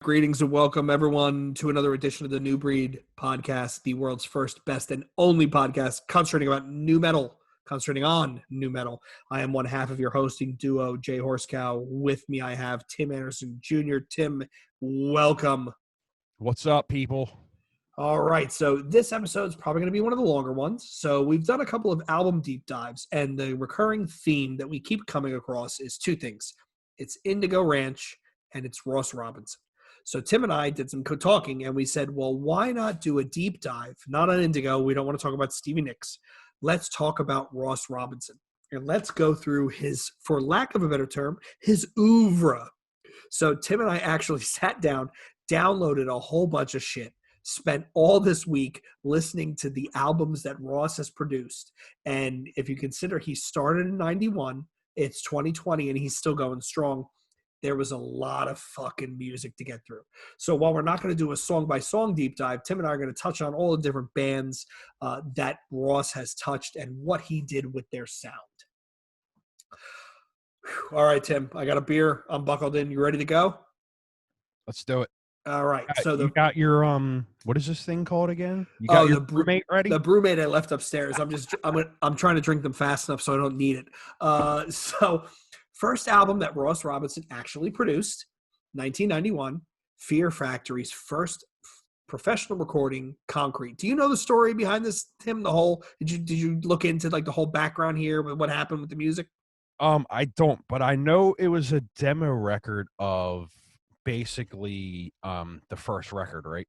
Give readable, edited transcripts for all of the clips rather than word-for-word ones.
Greetings and welcome everyone to another edition of the New Breed podcast, the world's first, best, and only podcast concentrating about new metal, concentrating on new metal. I am one half of your hosting duo, Jay Horsecow. With me, I have Tim Anderson Jr. Tim, welcome. What's up, people? All right, so this episode is probably going to be one of the longer ones. So we've done a couple of album deep dives, and the recurring theme that we keep coming across is two things. It's Indigo Ranch and it's Ross Robinson. So Tim and I did some talking, and we said, well, why not do a deep dive? Not on Indigo. We don't want to talk about Stevie Nicks. Let's talk about Ross Robinson. And let's go through his, for lack of a better term, his oeuvre. So Tim and I actually sat down, downloaded a whole bunch of shit, spent all this week listening to the albums that Ross has produced. And if you consider he started in 91, it's 2020, and he's still going strong. There was a lot of fucking music to get through. So while we're not going to do a song-by-song deep dive, Tim and I are going to touch on all the different bands that Ross has touched and what he did with their sound. Whew. All right, Tim, I got a beer. I'm buckled in. You ready to go? Let's do it. All right. So you got your what is this thing called again? You got your brewmate ready? The brewmate I left upstairs. I'm trying to drink them fast enough so I don't need it. So first album that Ross Robinson actually produced, 1991, Fear Factory's first professional recording, Concrete. Do you know the story behind this, Tim? Did you look into like the whole background here with what happened with the music? I don't, but I know it was a demo record of basically the first record, right?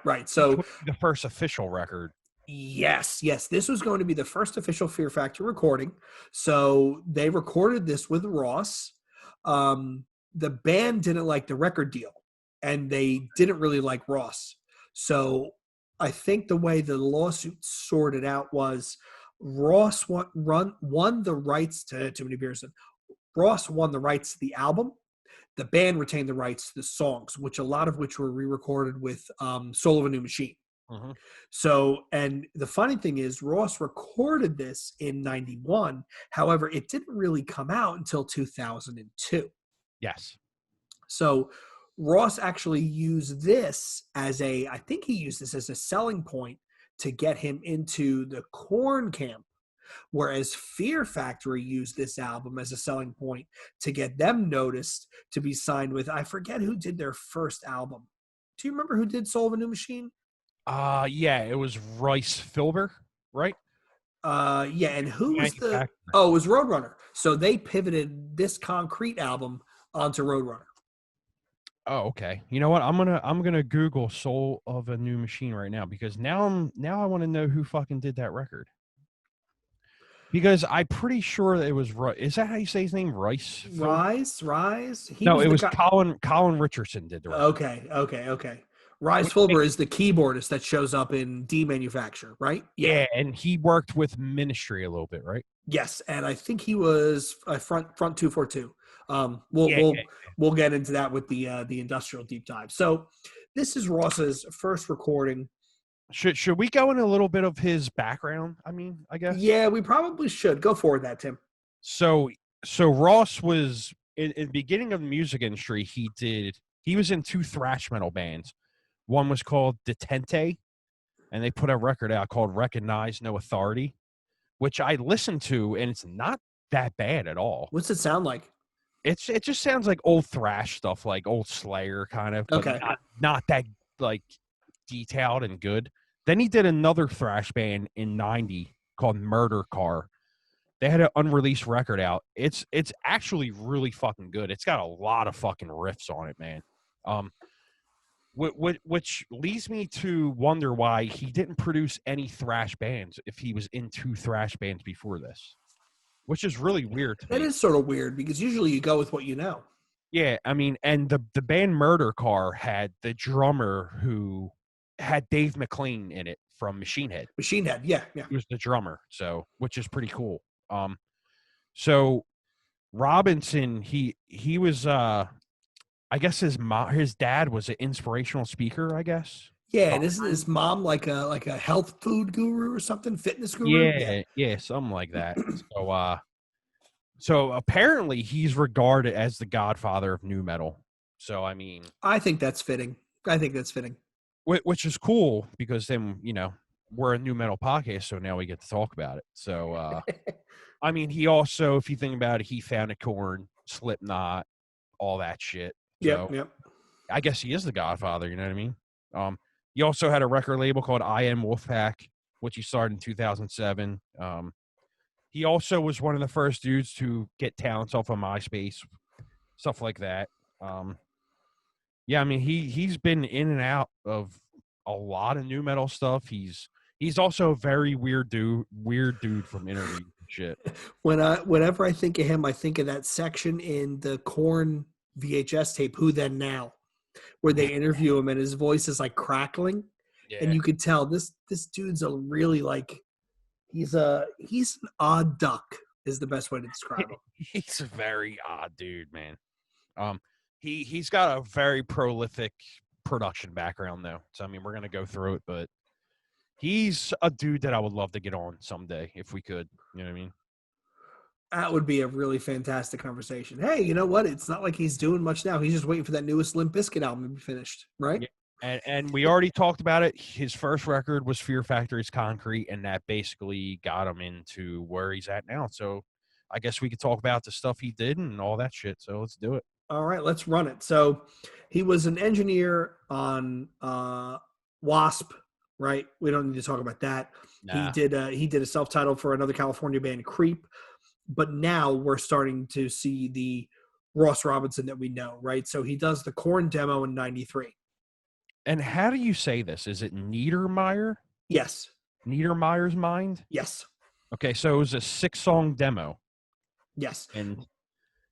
Right. So the first official record. Yes. This was going to be the first official Fear Factory recording. So they recorded this with Ross. The band didn't like the record deal, and they didn't really like Ross. So I think the way the lawsuit sorted out was Ross won the rights to Too Many Beers. Ross won the rights to the album. The band retained the rights to the songs, which a lot of which were re-recorded with Soul of a New Machine. Mm-hmm. So, and the funny thing is, Ross recorded this in 91. However, it didn't really come out until 2002. Yes. So Ross actually used this I think he used this as a selling point to get him into the Korn camp. Whereas Fear Factory used this album as a selling point to get them noticed to be signed with, I forget who did their first album. Do you remember who did Soul of a New Machine? Yeah, it was Royce Filber, right? Yeah, and who was it was Roadrunner. So they pivoted this Concrete album onto Roadrunner. Oh, okay. You know what? I'm gonna Google Soul of a New Machine right now because now I want to know who fucking did that record. Because I'm pretty sure it was Royce. Is that how you say his name? Royce? Rise. No, it was Colin Richardson did the record. Okay. Rise Filber is the keyboardist that shows up in Demanufacture, right? Yeah, and he worked with Ministry a little bit, right? Yes, and I think he was front 242. We'll get into that with the industrial deep dive. So this is Ross's first recording. Should we go in a little bit of his background? I mean, I guess. Yeah, we probably should. Go forward that, Tim. So Ross was in the beginning of the music industry. He was in two thrash metal bands. One was called Detente, and they put a record out called Recognize No Authority, which I listened to, and it's not that bad at all. What's it sound like? It just sounds like old thrash stuff, like old Slayer kind of. Okay. Not that like detailed and good. Then he did another thrash band in 90 called Murder Car. They had an unreleased record out. It's actually really fucking good. It's got a lot of fucking riffs on it, man. Which leads me to wonder why he didn't produce any thrash bands if he was in two thrash bands before this, which is really weird to me. That is sort of weird because usually you go with what you know. Yeah, I mean, and the band Murder Car had the drummer who had Dave McLean in it from Machine Head. Machine Head, yeah. He was the drummer, so which is pretty cool. So Robinson, he was I guess his dad was an inspirational speaker, I guess. Yeah, and isn't his mom like a health food guru or something, fitness guru? Yeah, something like that. So apparently he's regarded as the godfather of nu metal. So I mean, I think that's fitting. which is cool because then we're a new metal podcast, so now we get to talk about it. So I mean, he also, if you think about it, he founded Korn, Slipknot, all that shit. So Yep. I guess he is the Godfather. You know what I mean? He also had a record label called I Am Wolfpack, which he started in 2007. He also was one of the first dudes to get talents off of MySpace, stuff like that. Yeah, I mean he's been in and out of a lot of new metal stuff. He's also a very weird dude from interviews and shit. Whenever I think of him, I think of that section in the Korn VHS tape, Who Then Now, where they interview him and his voice is like crackling. Yeah. And you could tell this dude's a really like he's an odd duck is the best way to describe him. He's a very odd dude, man. He's got a very prolific production background though. So I mean we're gonna go through it, but he's a dude that I would love to get on someday if we could. You know what I mean? That would be a really fantastic conversation. Hey, you know what? It's not like he's doing much now. He's just waiting for that newest Limp Bizkit album to be finished, right? Yeah. And we already talked about it. His first record was Fear Factory's Concrete, and that basically got him into where he's at now. So I guess we could talk about the stuff he did and all that shit. So let's do it. All right, let's run it. So he was an engineer on Wasp, right? We don't need to talk about that. Nah. He did a self-titled for another California band, Creep. But now we're starting to see the Ross Robinson that we know, right? So he does the Korn demo in '93. And how do you say this? Is it Niedermeyer? Yes. Niedermeyer's Mind? Yes. Okay, so it was a 6-song demo. Yes. And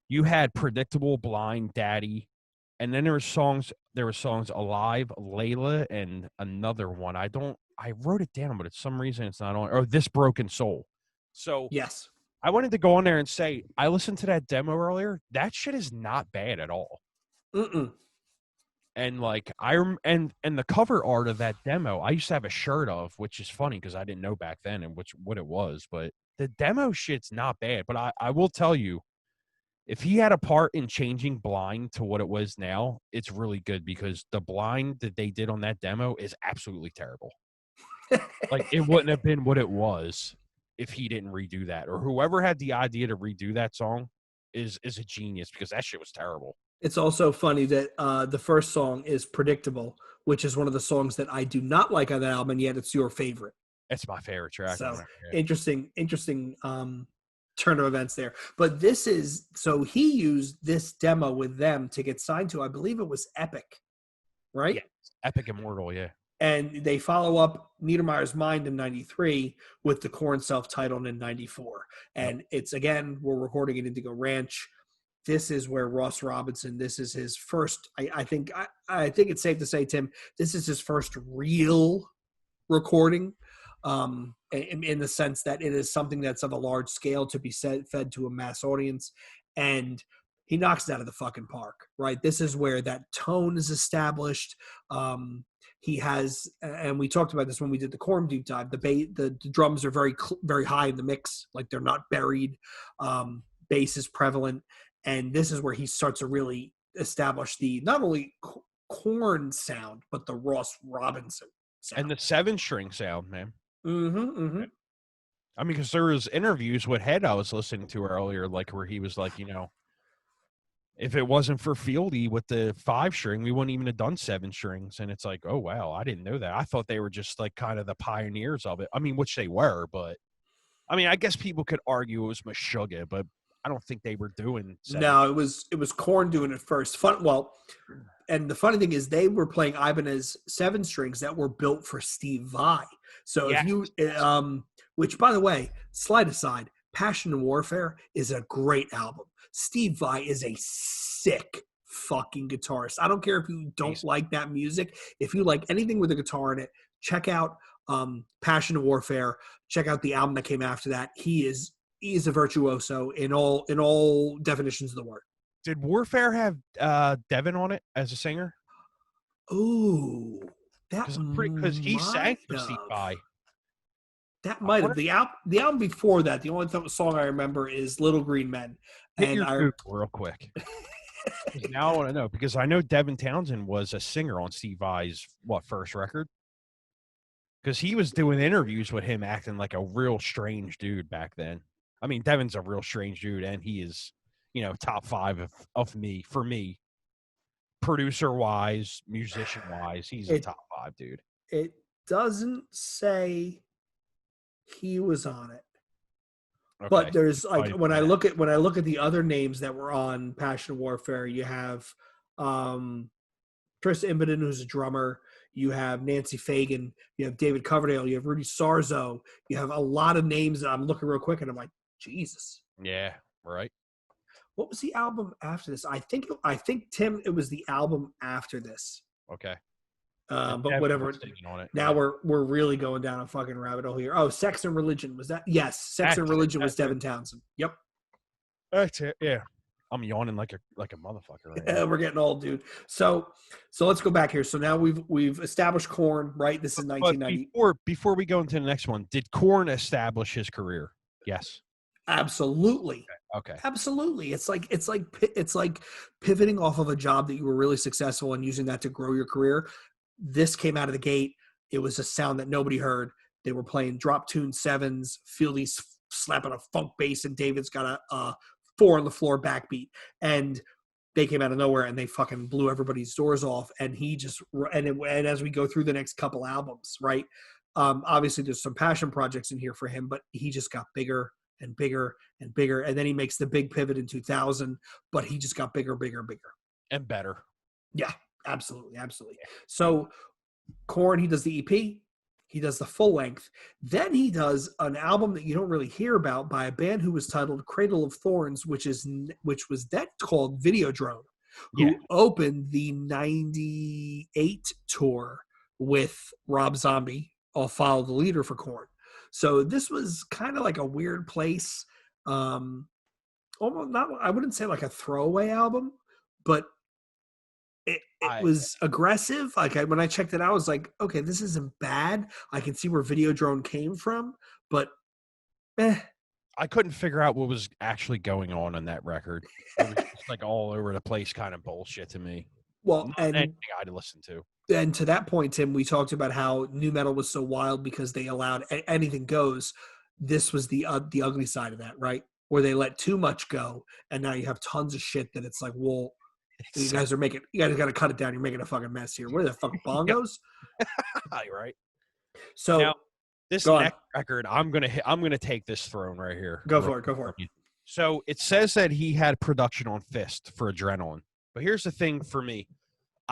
you had Predictable, Blind, Daddy, and then there were songs Alive, Layla, and another one. I wrote it down, but for some reason it's not on. Or This Broken Soul. So yes. I wanted to go on there and say, I listened to that demo earlier. That shit is not bad at all. And like and the cover art of that demo, I used to have a shirt of, which is funny because I didn't know back then and what it was. But the demo shit's not bad. But I will tell you, if he had a part in changing Blind to what it was now, it's really good because the Blind that they did on that demo is absolutely terrible. Like it wouldn't have been what it was if he didn't redo that, or whoever had the idea to redo that song is a genius because that shit was terrible. It's also funny that the first song is Predictable, which is one of the songs that I do not like on that album, and yet it's your favorite. It's my favorite track. So interesting turn of events there. But so he used this demo with them to get signed to, I believe it was Epic, right? Yeah, Epic Immortal, yeah. And they follow up Niedermeyer's Mind in '93 with the Korn self-titled in '94. And it's, again, we're recording it in Indigo Ranch. This is where Ross Robinson, this is his first, I think it's safe to say, Tim, this is his first real recording in the sense that it is something that's of a large scale to be fed to a mass audience. And he knocks it out of the fucking park, right? This is where that tone is established. He has, and we talked about this when we did the Korn deep dive, the drums are very, very high in the mix, like they're not buried. Bass is prevalent. And this is where he starts to really establish the not only Korn sound, but the Ross Robinson sound. And the 7-string sound, man. Mm-hmm. I mean, because there was interviews with Head I was listening to earlier, like where he was like, if it wasn't for Fieldy with the 5-string, we wouldn't even have done 7 strings. And it's like, oh, wow, I didn't know that. I thought they were just like kind of the pioneers of it. I mean, which they were, but I mean, I guess people could argue it was Meshuggah, but I don't think they were doing 7. No, it was Korn doing it first. And the funny thing is they were playing Ibanez 7 strings that were built for Steve Vai. So if you, which by the way, slight aside, Passion and Warfare is a great album. Steve Vai is a sick fucking guitarist. I don't care if you don't like that music. If you like anything with a guitar in it, check out Passion and Warfare. Check out the album that came after that. He is a virtuoso in all definitions of the word. Did Warfare have Devin on it as a singer? Ooh, because he sang for Steve Vai. That might have. The album before that, the only song I remember is Little Green Men. Hit your Google real quick. 'Cause now I want to know because I know Devin Townsend was a singer on Steve Vai's first record because he was doing interviews with him acting like a real strange dude back then. I mean, Devin's a real strange dude, and he is, top 5 of me for me, producer wise, musician wise. He's a It top 5 dude. it doesn't say he was on it. Okay, But there's like Fine. when I look at the other names that were on Passion Warfare, you have Chris Imboden, who's a drummer. You have Nancy Fagan. You have David Coverdale. You have Rudy Sarzo. You have a lot of names that I'm looking real quick, and I'm like, Jesus. Yeah, right. What was the album after this? I think Tim, it was the album after this. Okay. But Devin whatever. was singing on it. Now we're really going down a fucking rabbit hole here. Oh, Sex and Religion was that? Yes, Sex and Religion was Devin Townsend. Yep. That's it. Yeah. I'm yawning like a motherfucker right now. We're getting old, dude. So let's go back here. So now we've established Korn, right? This is 1990. But before we go into the next one, did Korn establish his career? Yes. Absolutely. Okay. Absolutely. It's like pivoting off of a job that you were really successful and using that to grow your career. This came out of the gate. It was a sound that nobody heard. They were playing drop tune sevens. Fieldy's slapping a funk bass, and David's got a 4 on the floor backbeat. And they came out of nowhere and they fucking blew everybody's doors off. And he just and as we go through the next couple albums, right? Obviously, there's some passion projects in here for him, but he just got bigger and bigger and bigger. And then he makes the big pivot in 2000, but he just got bigger, bigger, bigger. And better. Yeah, absolutely. Absolutely. So Korn, he does the EP, he does the full length. Then he does an album that you don't really hear about by a band who was titled Cradle of Thorns, which was then called Videodrome, who opened the 98 tour with Rob Zombie, I'll Follow the Leader for Korn. So this was kind of like a weird place. Almost not, I wouldn't say like a throwaway album, but it was aggressive. Like when I checked it out, I was like, okay, this isn't bad. I can see where Videodrome came from, but I couldn't figure out what was actually going on that record. It was just like all over the place kind of bullshit to me. Well, Not and anything I'd listen to. And to that point, Tim, we talked about how nu metal was so wild because they allowed anything goes. This was the ugly side of that, right? Where they let too much go, and now you have tons of shit that it's like, well, you guys got to cut it down. You're making a fucking mess here. What are the fucking bongos? You're right. So now, this next record, I'm gonna take this throne right here. Go for it. So it says that he had production on Fist for Adrenaline, but here's the thing for me.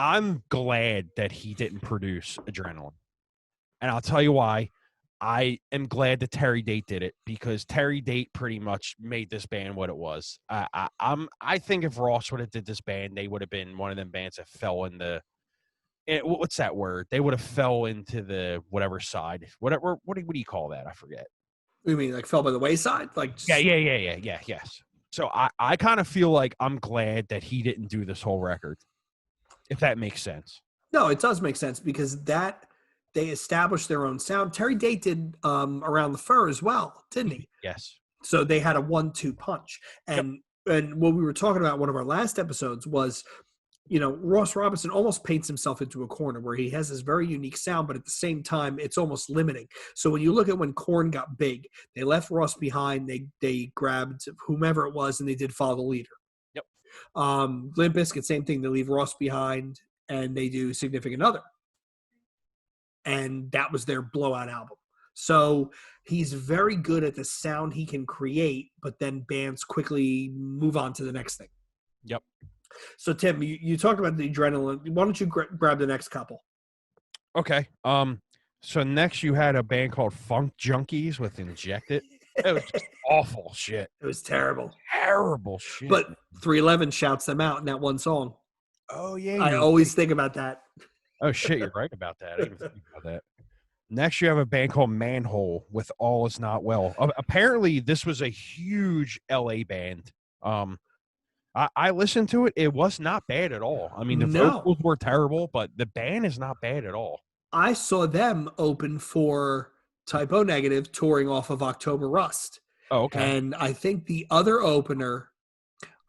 I'm glad that he didn't produce Adrenaline. And I'll tell you why. I am glad that Terry Date did it because Terry Date pretty much made this band what it was. I think if Ross would have did this band, they would have been one of them bands that fell in the what's that word? They would have fell into the whatever side. What do you call that? I forget. You mean like fell by the wayside? Like just... Yeah, yes. So I kind of feel like I'm glad that he didn't do this whole record. If that makes sense. No, it does make sense because they established their own sound. Terry Date did Around the Fur as well, didn't he? Yes. So they had a 1-2 punch. And what we were talking about one of our last episodes was, Ross Robinson almost paints himself into a corner where he has this very unique sound, but at the same time, it's almost limiting. So when you look at when Korn got big, they left Ross behind. They grabbed whomever it was, and they did Follow the Leader. Yep. Limp Bizkit, same thing. They leave Ross behind, and they do Significant Other. And that was their blowout album. So he's very good at the sound he can create, but then bands quickly move on to the next thing. Yep. So, Tim, you talked about the Adrenaline. Why don't you grab the next couple? Okay. So next you had a band called Funk Junkies with Inject It. It was just awful shit. It was terrible. Terrible shit. But 311 shouts them out in that one song. Oh, yeah. I always think about that. Oh, shit, you're right about that. I didn't even think about that. Next, you have a band called Manhole with All Is Not Well. Apparently, this was a huge L.A. band. I listened to it. It was not bad at all. I mean, the vocals were terrible, but the band is not bad at all. I saw them open for Type O Negative touring off of October Rust. Oh, okay. And I think the other opener,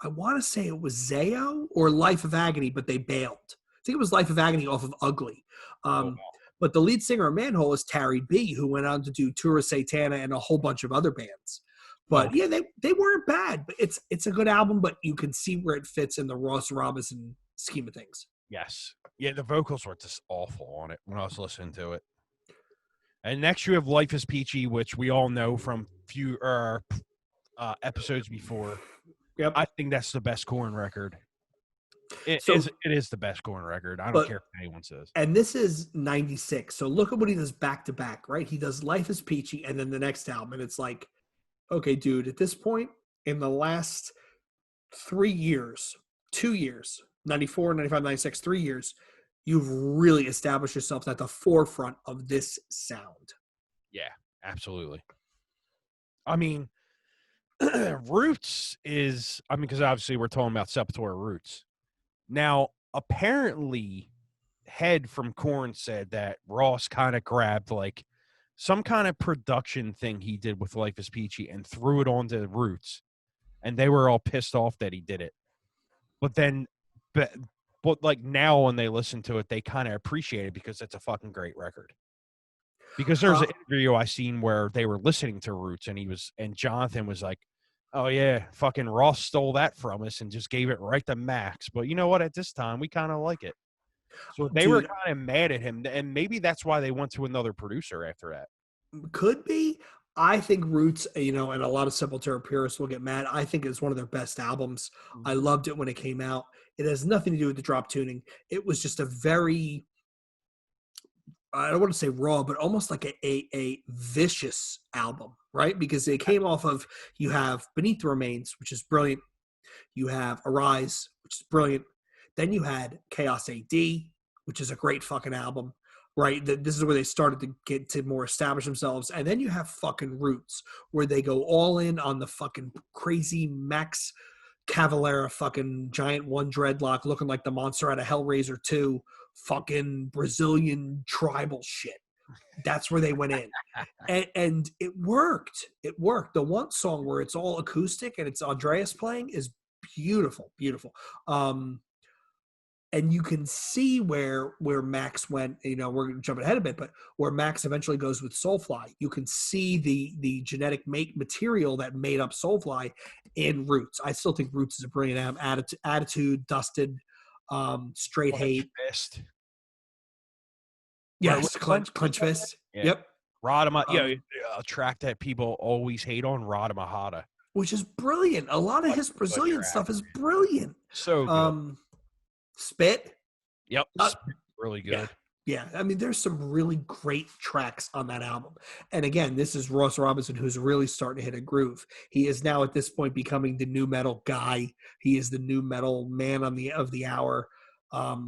I want to say it was Zayo or Life of Agony, but they bailed. I think it was Life of Agony off of Ugly. Oh, wow. But the lead singer of Manhole is Tarry B, who went on to do Tura Satana and a whole bunch of other bands. But yeah, they weren't bad. But it's a good album, but you can see where it fits in the Ross Robinson scheme of things. Yes. Yeah, the vocals were just awful on it when I was listening to it. And next you have Life is Peachy, which we all know from few episodes before. Yep. I think that's the best Korn record. It is the best Korn record. I don't care what anyone says. And this is 96. So look at what he does back to back, right? He does Life is Peachy and then the next album. And it's like, okay, dude, at this point in the last 3 years, 2 years, 94, 95, 96, 3 years, you've really established yourself at the forefront of this sound. Yeah, absolutely. I mean, Roots is, because obviously we're talking about Sepultura Roots. Now, apparently, Head from Korn said that Ross kind of grabbed like some kind of production thing he did with Life is Peachy and threw it onto Roots. And they were all pissed off that he did it. But then, but like now when they listen to it, they kind of appreciate it because it's a fucking great record. Because there's an interview I seen where they were listening to Roots and Jonathan was like, oh yeah, fucking Ross stole that from us and just gave it right to Max. But you know what? At this time, we kind of like it. So they were kind of mad at him. And maybe that's why they went to another producer after that. Could be. I think Roots, and a lot of Sepultura purists will get mad. I think it's one of their best albums. I loved it when it came out. It has nothing to do with the drop tuning. It was just a very, I don't want to say raw, but almost like a vicious album, right? Because it came off of, you have Beneath the Remains, which is brilliant. You have Arise, which is brilliant. Then you had Chaos AD, which is a great fucking album, right? This is where they started to get to more establish themselves. And then you have fucking Roots, where they go all in on the fucking crazy Max Cavalera fucking giant one dreadlock looking like the monster out of Hellraiser 2 fucking Brazilian tribal shit. That's where they went in. And it worked. It worked. The one song where it's all acoustic and it's Andreas playing is beautiful, beautiful. And you can see where Max went, we're going to jump ahead a bit, but where Max eventually goes with Soulfly. You can see the genetic material that made up Soulfly in Roots. I still think Roots is a brilliant album. Attitude, Dusted, Straight Hate. Fist. Yes, Clench Fist. Yeah. Yep. Radama, a track that people always hate on, Radamahata. Which is brilliant. A lot of his Brazilian stuff is brilliant. So good. Spit. Yep. Really good. Yeah. I mean, there's some really great tracks on that album. And again, this is Ross Robinson, who's really starting to hit a groove. He is now at this point becoming the new metal guy. He is the new metal man of the hour.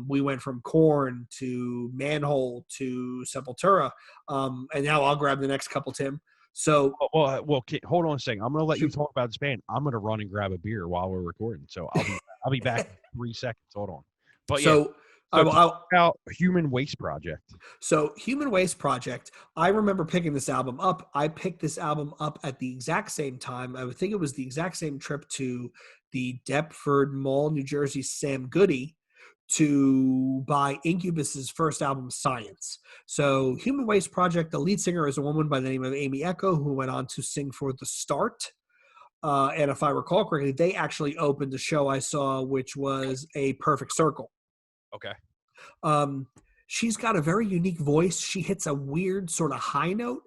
We went from Korn to Manhole to Sepultura. And now I'll grab the next couple, Tim. So, well, hold on a second. I'm going to let you talk about this band. I'm going to run and grab a beer while we're recording. So I'll be back in 3 seconds. Hold on. But about Human Waste Project. So Human Waste Project, I remember picking this album up. I picked this album up at the exact same time. I would think it was the exact same trip to the Deptford Mall, New Jersey, Sam Goody, to buy Incubus's first album, Science. So Human Waste Project, the lead singer is a woman by the name of Amy Echo, who went on to sing for The Start. And if I recall correctly, they actually opened a show I saw, which was A Perfect Circle. Okay. She's got a very unique voice. She hits a weird sort of high note.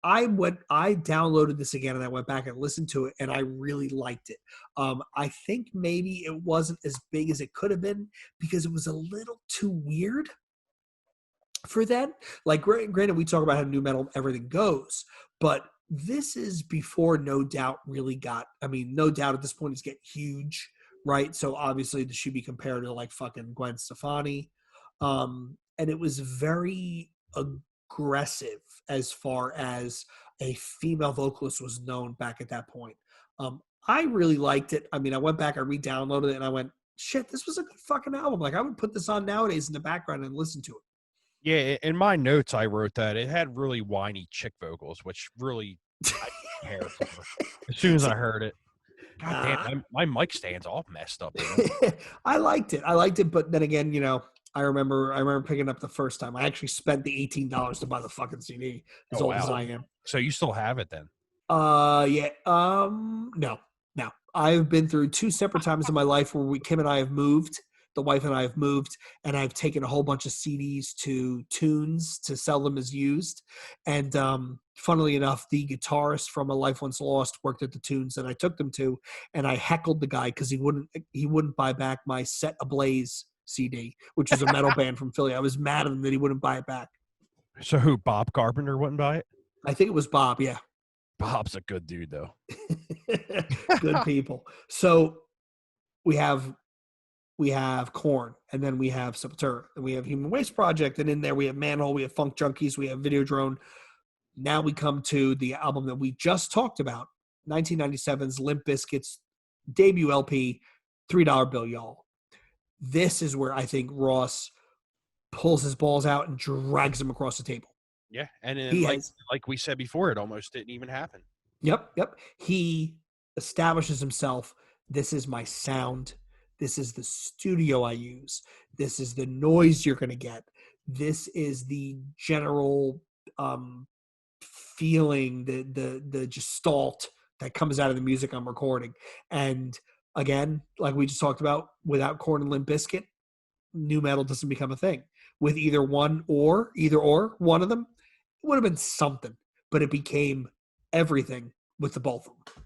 I downloaded this again and I went back and listened to it and I really liked it. I think maybe it wasn't as big as it could have been because it was a little too weird for then. Like, granted, we talk about how new metal everything goes, but this is before No Doubt really got, No Doubt at this point is getting huge, right? So obviously this should be compared to like fucking Gwen Stefani. And it was very aggressive as far as a female vocalist was known back at that point. I really liked it. I went back, I re-downloaded it, and I went, shit, this was a good fucking album. Like, I would put this on nowadays in the background and listen to it. Yeah, in my notes, I wrote that it had really whiny chick vocals, which really I didn't care for as soon as I heard it. God damn, my mic stand's all messed up. I liked it, but then again, I remember picking up the first time. I actually spent the $18 to buy the fucking CD. As Oh, old as wow. I am. So you still have it then? Yeah. No. I've been through two separate times in my life where Kim and I have moved. The wife and I have moved, and I've taken a whole bunch of CDs to Tunes to sell them as used. And funnily enough, the guitarist from A Life Once Lost worked at the Tunes that I took them to, and I heckled the guy because he wouldn't buy back my Set Ablaze CD, which was a metal band from Philly. I was mad at him that he wouldn't buy it back. So who? Bob Carpenter wouldn't buy it? I think it was Bob. Yeah. Bob's a good dude, though. Good people. So we have Korn, and then we have Sepultura, and we have Human Waste Project, and in there we have Manhole, we have Funk Junkies, we have Videodrome. Now we come to the album that we just talked about, 1997's Limp Bizkit's debut LP, $3 Bill Y'all. This is where I think Ross pulls his balls out and drags them across the table. Yeah, and then, like we said before, it almost didn't even happen. Yep. He establishes himself. This is my sound. This is the studio I use. This is the noise you're going to get. This is the general feeling, the gestalt that comes out of the music I'm recording. And again, like we just talked about, without Korn and Limp Bizkit, nu metal doesn't become a thing. With either one or one of them, it would have been something, but it became everything with the both of them.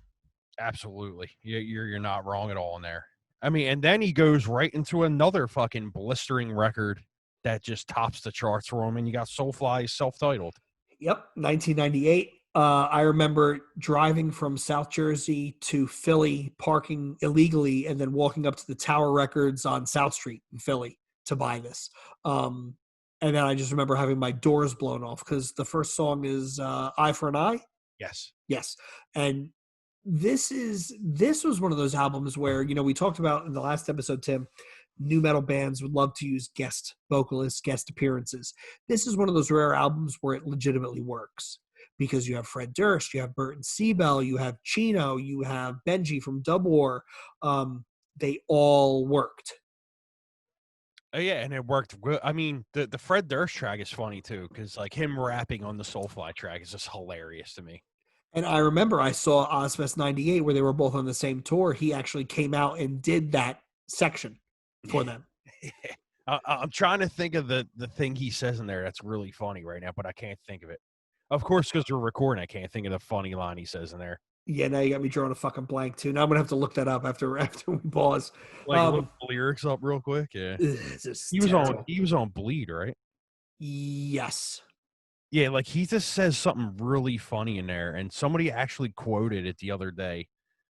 Absolutely. You're not wrong at all in there. I mean, and then he goes right into another fucking blistering record that just tops the charts for him, and you got Soulfly self-titled. Yep, 1998. I remember driving from South Jersey to Philly, parking illegally, and then walking up to the Tower Records on South Street in Philly to buy this. And then I just remember having my doors blown off because the first song is Eye for an Eye. Yes. And this was one of those albums where, we talked about in the last episode, Tim, nu metal bands would love to use guest vocalists, guest appearances. This is one of those rare albums where it legitimately works because you have Fred Durst, you have Burton Seabell, you have Chino, you have Benji from Dub War. They all worked. Oh, yeah, and it worked good. I mean, the Fred Durst track is funny, too, because, like, him rapping on the Soulfly track is just hilarious to me. And I remember I saw Ozfest 98 where they were both on the same tour. He actually came out and did that section for them. I'm trying to think of the thing he says in there that's really funny right now, but I can't think of it. Of course, because we're recording, I can't think of the funny line he says in there. Yeah, now you got me drawing a fucking blank, too. Now I'm going to have to look that up after we pause. Like, look the lyrics up real quick, yeah. He was on Bleed, right? Yes. Yeah, like he just says something really funny in there, and somebody actually quoted it the other day,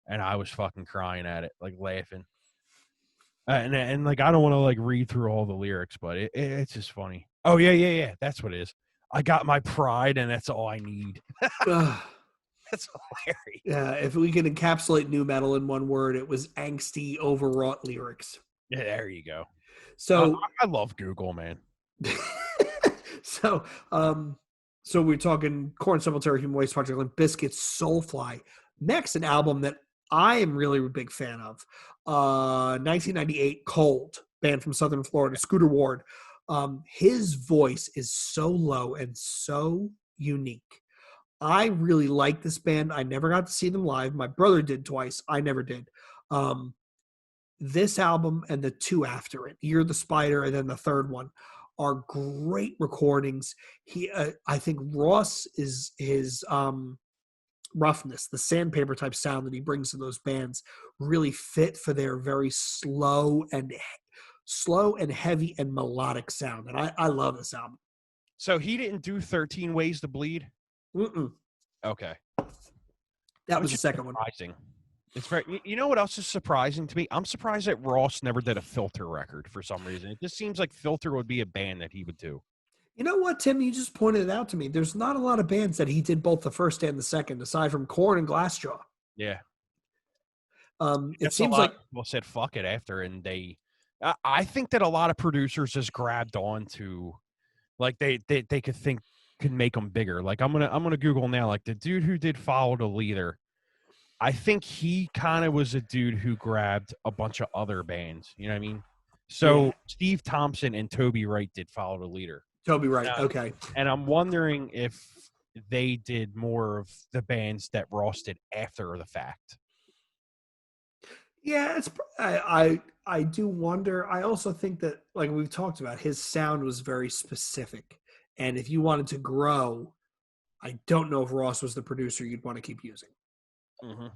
and I was fucking crying at it, like laughing. And like I don't want to like read through all the lyrics, but it's just funny. Oh yeah, that's what it is. I got my pride, and that's all I need. That's hilarious. Yeah, if we can encapsulate nu metal in one word, it was angsty, overwrought lyrics. Yeah, there you go. So I love Google, man. So we're talking Korn, Sepultura, Human Waste Project, Limp Bizkit, Soulfly. Next, an album that I am really a big fan of. 1998, Cold, band from Southern Florida, Scooter Ward. His voice is so low and so unique. I really like this band. I never got to see them live. My brother did twice. I never did. This album and the two after it, Year of the Spider, and then the third one, are great recordings. I think Ross is his roughness, the sandpaper type sound that he brings to those bands, really fit for their very slow and heavy and melodic sound. And I love this album. So he didn't do 13 Ways to Bleed? Mm-mm. Okay. That was the second one. It's very. You know what else is surprising to me? I'm surprised that Ross never did a Filter record for some reason. It just seems like Filter would be a band that he would do. You know what, Tim? You just pointed it out to me. There's not a lot of bands that he did both the first and the second, aside from Korn and Glassjaw. Yeah. It seems like people said fuck it after, and they. I think that a lot of producers just grabbed on to, like they could make them bigger. Like I'm gonna Google now. Like the dude who did Follow the Leader. I think he kind of was a dude who grabbed a bunch of other bands. You know what I mean? So Yeah. Steve Thompson and Toby Wright did Follow the Leader. Toby Wright. Now, Okay. and I'm wondering if they did more of the bands that Ross did after the fact. Yeah, I do wonder. I also think that, like we've talked about, his sound was very specific, and if you wanted to grow, I don't know if Ross was the producer you'd want to keep using. Mm-hmm.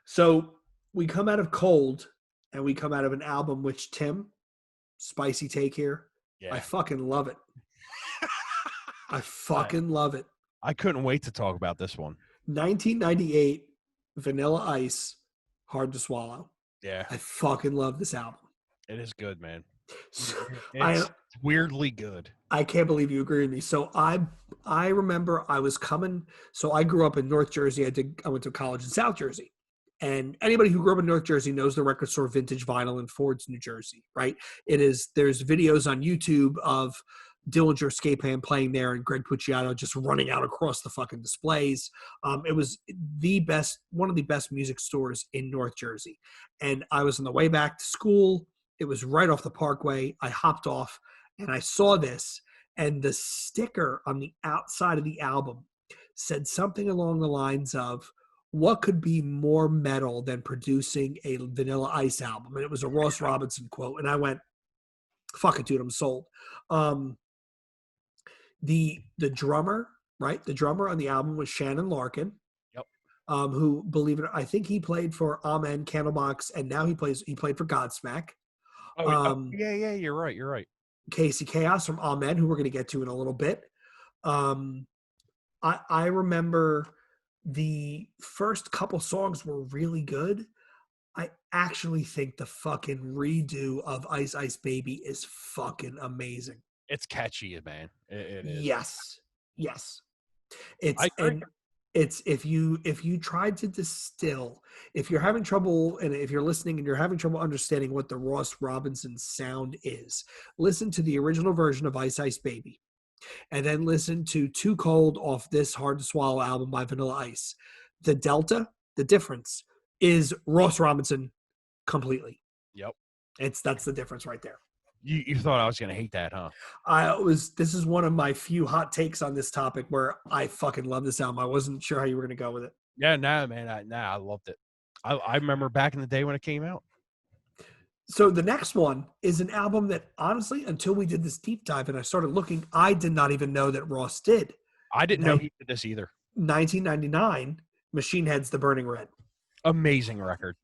So we come out of Cold, and we come out of an album which, Tim, spicy take here. Yeah. I fucking love it. I fucking love it. I couldn't wait to talk about this one. 1998, Vanilla Ice, Hard to Swallow. Yeah, I fucking love this album. it is good, man. It's weirdly good. I can't believe you agree with me. So I remember I was coming. So I grew up in North Jersey. I went to college in South Jersey. And anybody who grew up in North Jersey knows the record store Vintage Vinyl in Ford's, New Jersey, right? There's videos on YouTube of Dillinger Escape Plan playing there and Greg Puciato just running out across the fucking displays. It was one of the best music stores in North Jersey. And I was on the way back to school. It was right off the Parkway. I hopped off and I saw this, and the sticker on the outside of the album said something along the lines of, what could be more metal than producing a Vanilla Ice album? And it was a Ross Robinson quote. And I went, fuck it, dude, I'm sold. The drummer, right? The drummer on the album was Shannon Larkin. Yep. Who, believe it, I think he played for Amen, Candlebox, and now he played for Godsmack. Yeah, you're right. Casey Chaos from Amen, who we're going to get to in a little bit. I remember the first couple songs were really good. I actually think the fucking redo of Ice Ice Baby is fucking amazing. It's catchy, man. It is. Yes. It's if you tried to distill, if you're having trouble and if you're listening and you're having trouble understanding what the Ross Robinson sound is, listen to the original version of Ice Ice Baby. And then listen to Too Cold off this Hard to Swallow album by Vanilla Ice. The delta, the difference, is Ross Robinson completely. Yep. That's the difference right there. You thought I was going to hate that, huh? This is one of my few hot takes on this topic where I fucking love this album. I wasn't sure how you were going to go with it. Yeah, no, man. I loved it. I remember back in the day when it came out. So the next one is an album that, honestly, until we did this deep dive and I started looking, I did not even know that Ross did. I didn't know he did this either. 1999, Machine Head's The Burning Red. Amazing record.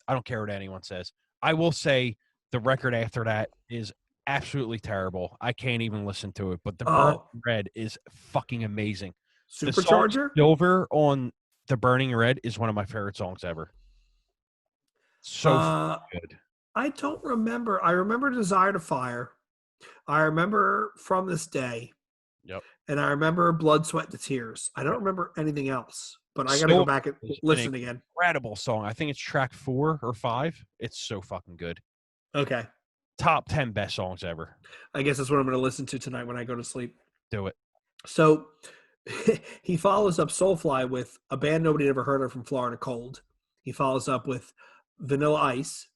I don't care what anyone says. I will say the record after that is absolutely terrible. I can't even listen to it, but The Burning Red is fucking amazing. Supercharger? Silver on The Burning Red is one of my favorite songs ever. So good. I don't remember. I remember Desire to Fire. I remember From This Day. Yep. And I remember Blood, Sweat, and Tears. I don't remember anything else, but I got to go back and listen again. Incredible song. I think it's track 4 or 5. It's so fucking good. Okay. Top 10 best songs ever. I guess that's what I'm going to listen to tonight when I go to sleep. Do it. So he follows up Soulfly with a band nobody ever heard of from Florida, Cold. He follows up with Vanilla Ice.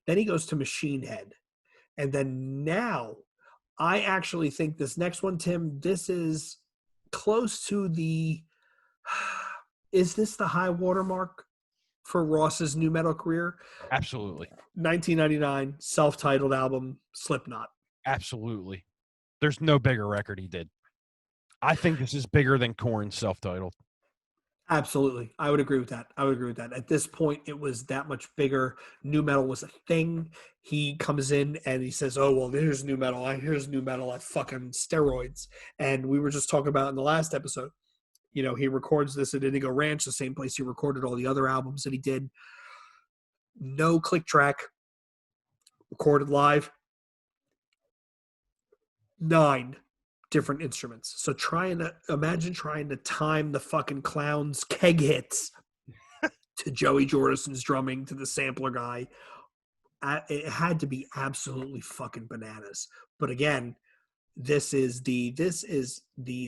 Then he goes to Machine Head. And then now, I actually think this next one, Tim, this is close to is this the high watermark for Ross's nu metal career? Absolutely. 1999, self-titled album, Slipknot. Absolutely. There's no bigger record he did. I think this is bigger than Korn's self-titled. Absolutely. I would agree with that. At this point, it was that much bigger. Nu metal was a thing. He comes in and he says, oh, well, here's nu metal. Here's nu metal at fucking steroids. And we were just talking about in the last episode, he records this at Indigo Ranch, the same place he recorded all the other albums that he did. No click track, recorded live. 9 different instruments. So imagine trying to time the fucking Clown's keg hits to Joey Jordison's drumming to the sampler guy. It had to be absolutely fucking bananas. But again, this is the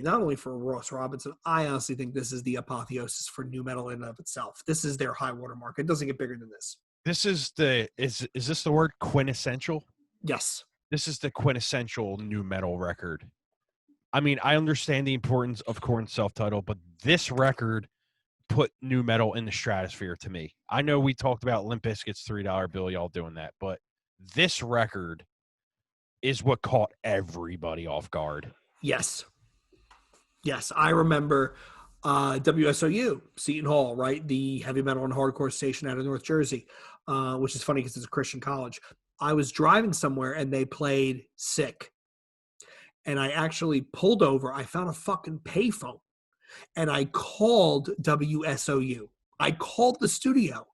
not only for Ross Robinson, I honestly think this is the apotheosis for nu metal in and of itself. This is their high watermark. It doesn't get bigger than this. This is is this the word quintessential? Yes. This is the quintessential nu metal record. I mean, I understand the importance of Korn's self-title, but this record put nu metal in the stratosphere to me. I know we talked about Limp Bizkit's $3 bill, y'all doing that, but this record is what caught everybody off guard. Yes. Yes, I remember WSOU, Seton Hall, right? The heavy metal and hardcore station out of North Jersey, which is funny because it's a Christian college. I was driving somewhere and they played Sick. And I actually pulled over. I found a fucking payphone. And I called WSOU. I called the studio.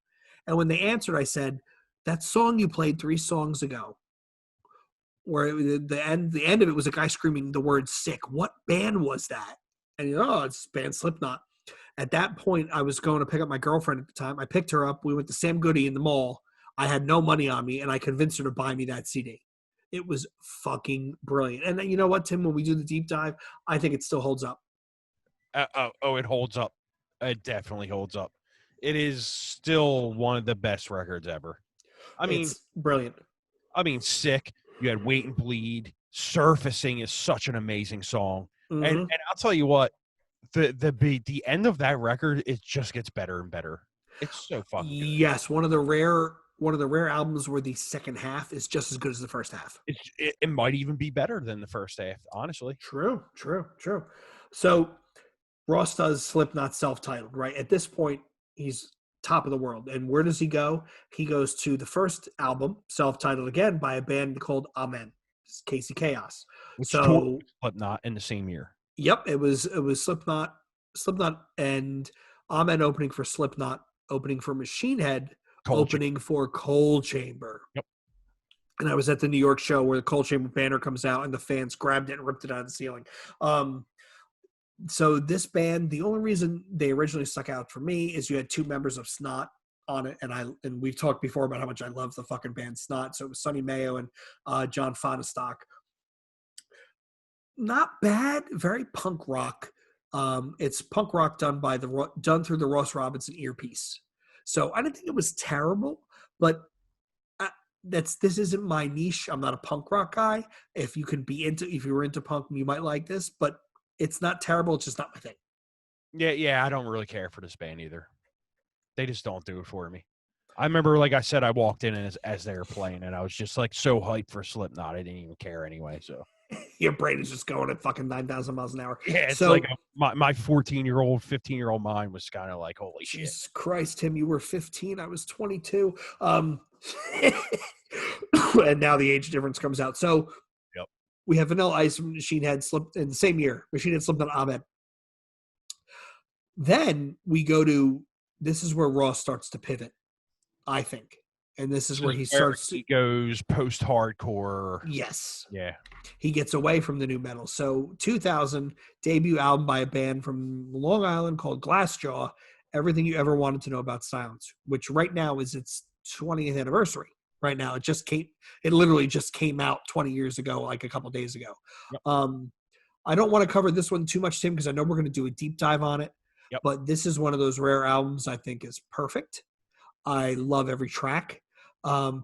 And when they answered, I said, that song you played 3 songs ago, where the end of it was a guy screaming the word sick. What band was that? And it's band Slipknot. At that point, I was going to pick up my girlfriend at the time. I picked her up. We went to Sam Goody in the mall. I had no money on me, and I convinced her to buy me that CD. It was fucking brilliant. And you know what, Tim? When we do the deep dive, I think it still holds up. It holds up. It definitely holds up. It is still one of the best records ever. I mean, it's brilliant. I mean, Sick. You had Wait and Bleed. Surfacing is such an amazing song. Mm-hmm. And I'll tell you what, the end of that record, it just gets better and better. It's so fucking good. Yes, one of the rare albums where the second half is just as good as the first half. It might even be better than the first half, honestly. True. So Ross does Slipknot self-titled, right? At this point, he's top of the world. And where does he go? He goes to the first album, self-titled again, by a band called Amen. It's Casey Chaos. Which so Slipknot in the same year. Yep, it was Slipknot and Amen opening for Slipknot, opening for Machine Head, opening for Coal Chamber. Yep. And I was at the New York show where the Coal Chamber banner comes out and the fans grabbed it and ripped it out of the ceiling. So this band, the only reason they originally stuck out for me is you had 2 members of Snot on it, and we've talked before about how much I love the fucking band Snot. So it was Sonny Mayo and John Fonestock. Not bad, very punk rock. It's punk rock done through the Ross Robinson earpiece. So I didn't think it was terrible, but this isn't my niche. I'm not a punk rock guy. If you were into punk, you might like this, but it's not terrible. It's just not my thing. Yeah, I don't really care for this band either. They just don't do it for me. I remember, like I said, I walked in as they were playing, and I was just like so hyped for Slipknot. I didn't even care anyway. So your brain is just going at fucking 9,000 miles an hour. Yeah, it's like my 14-year-old, 15-year-old mind was kind of like, holy shit. Jesus Christ, Tim, you were 15. I was 22. And now the age difference comes out. So yep. We have Vanilla Ice and Machine Head slipped in the same year. Machine Head slipped on Ahmed. Then we go to, this is where Ross starts to pivot, I think. And this is where he goes post-hardcore. Yes. Yeah. He gets away from the nu metal. So 2000, debut album by a band from Long Island called Glassjaw, Everything You Ever Wanted to Know About Silence, which right now is its 20th anniversary. Right now, it literally just came out 20 years ago, like a couple days ago. Yep. I don't want to cover this one too much, Tim, because I know we're going to do a deep dive on it. Yep. But this is one of those rare albums I think is perfect. I love every track.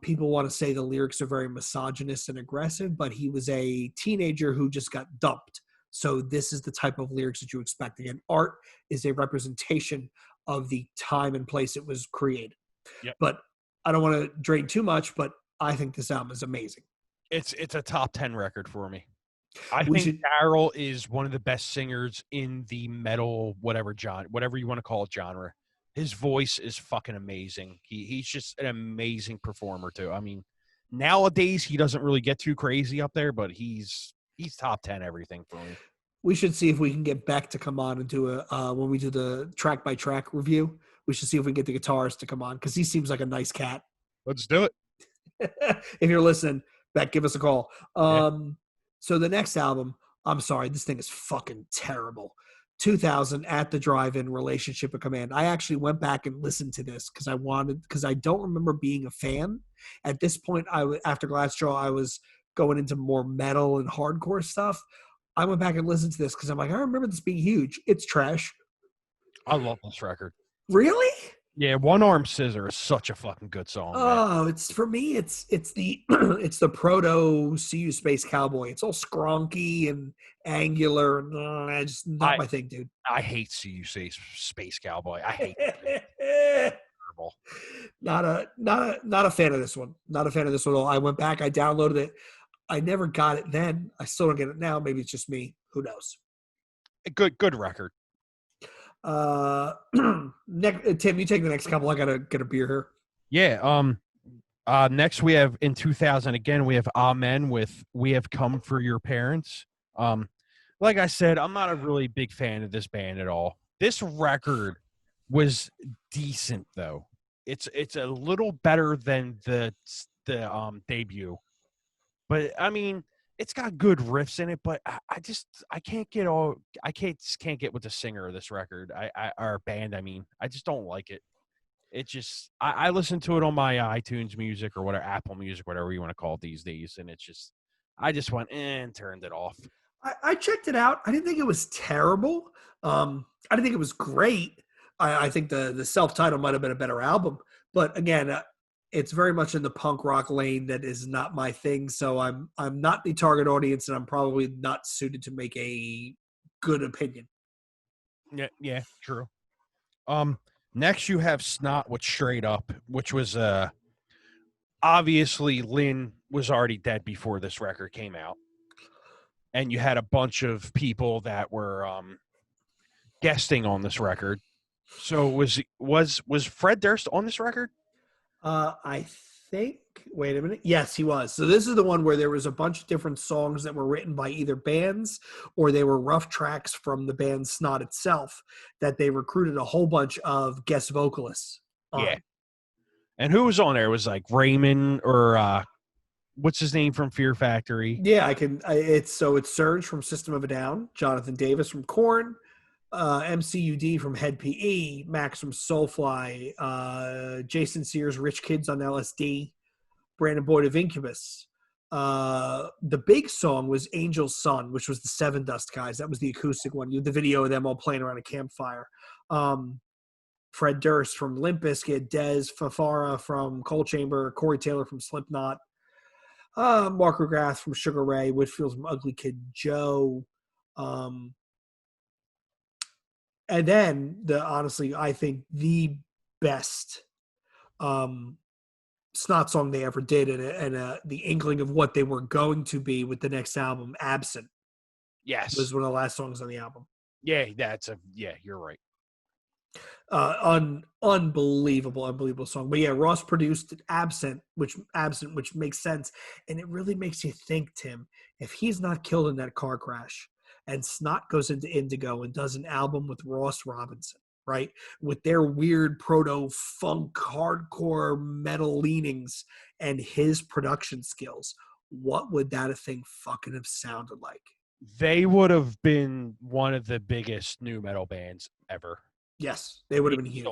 People want to say the lyrics are very misogynist and aggressive, but he was a teenager who just got dumped. So this is the type of lyrics that you expect. Again, art is a representation of the time and place it was created. Yep. But I don't want to drain too much, but I think this album is amazing. It's a top 10 record for me. I think Daryl is one of the best singers in the metal, whatever you want to call it, genre. His voice is fucking amazing. He's just an amazing performer too. I mean, nowadays he doesn't really get too crazy up there, but he's top 10 everything for me. We should see if we can get Beck to come on and do when we do the track by track review. We should see if we can get the guitarist to come on because he seems like a nice cat. Let's do it. If you're listening, Beck, give us a call. Yeah. So the next album, I'm sorry, this thing is fucking terrible. 2000 At the Drive-In, Relationship of Command. I actually went back and listened to this because I don't remember being a fan. At this point, after Glassjaw, I was going into more metal and hardcore stuff. I went back and listened to this because I'm like, I remember this being huge. It's trash. I love this record. Really? Yeah, One Arm Scissor is such a fucking good song, man. Oh, it's for me. It's the it's the proto CU Space Cowboy. It's all skronky and angular. And just not my thing, dude. I hate CUC Space Cowboy. I hate it. Terrible. Not a fan of this one. Not a fan of this one at all. I went back. I downloaded it. I never got it then. I still don't get it now. Maybe it's just me. Who knows? Good record. Tim, you take the next couple. I gotta get a beer here. Yeah. Next we have in 2000 again. We have Amen with "We Have Come for Your Parents." Like I said, I'm not a really big fan of this band at all. This record was decent though. It's a little better than the debut, but I mean, it's got good riffs in it. But I can't get with the singer of this record. Or band. I mean, I just don't like it. It just I listen to it on my iTunes Music or whatever, Apple Music, whatever you want to call it these days, and it's just I just went and turned it off. I checked it out. I didn't think it was terrible. I didn't think it was great. I think the self-titled might have been a better album, but again, it's very much in the punk rock lane that is not my thing. So I'm not the target audience, and I'm probably not suited to make a good opinion. Yeah, true. Next you have Snot with Straight Up, which was obviously Lynn was already dead before this record came out, and you had a bunch of people that were guesting on this record. So was Fred Durst on this record? I think. Wait a minute. Yes, he was. So this is the one where there was a bunch of different songs that were written by either bands or they were rough tracks from the band Snot itself that they recruited a whole bunch of guest vocalists on. Yeah. And who was on there? It was like Raymond or what's his name from Fear Factory? Yeah, it's Serge from System of a Down, Jonathan Davis from Korn, MCUD from Hed PE, Max from Soulfly, Jason Sears, Rich Kids on LSD, Brandon Boyd of Incubus. The big song was Angel's Son, which was the Seven Dust guys. That was the acoustic one. You had the video of them all playing around a campfire. Fred Durst from Limp Bizkit, Dez Fafara from Cold Chamber, Corey Taylor from Slipknot, Mark McGrath from Sugar Ray, Whitfield from Ugly Kid Joe. And then honestly, I think the best Snot song they ever did, and the inkling of what they were going to be with the next album, Absent. Yes, was one of the last songs on the album. Yeah, you're right. Unbelievable song. But yeah, Ross produced Absent, which makes sense, and it really makes you think, Tim, if he's not killed in that car crash. And Snot goes into Indigo and does an album with Ross Robinson, right? With their weird proto-funk, hardcore metal leanings and his production skills. What would that thing fucking have sounded like? They would have been one of the biggest nu metal bands ever. Yes, they would have been huge.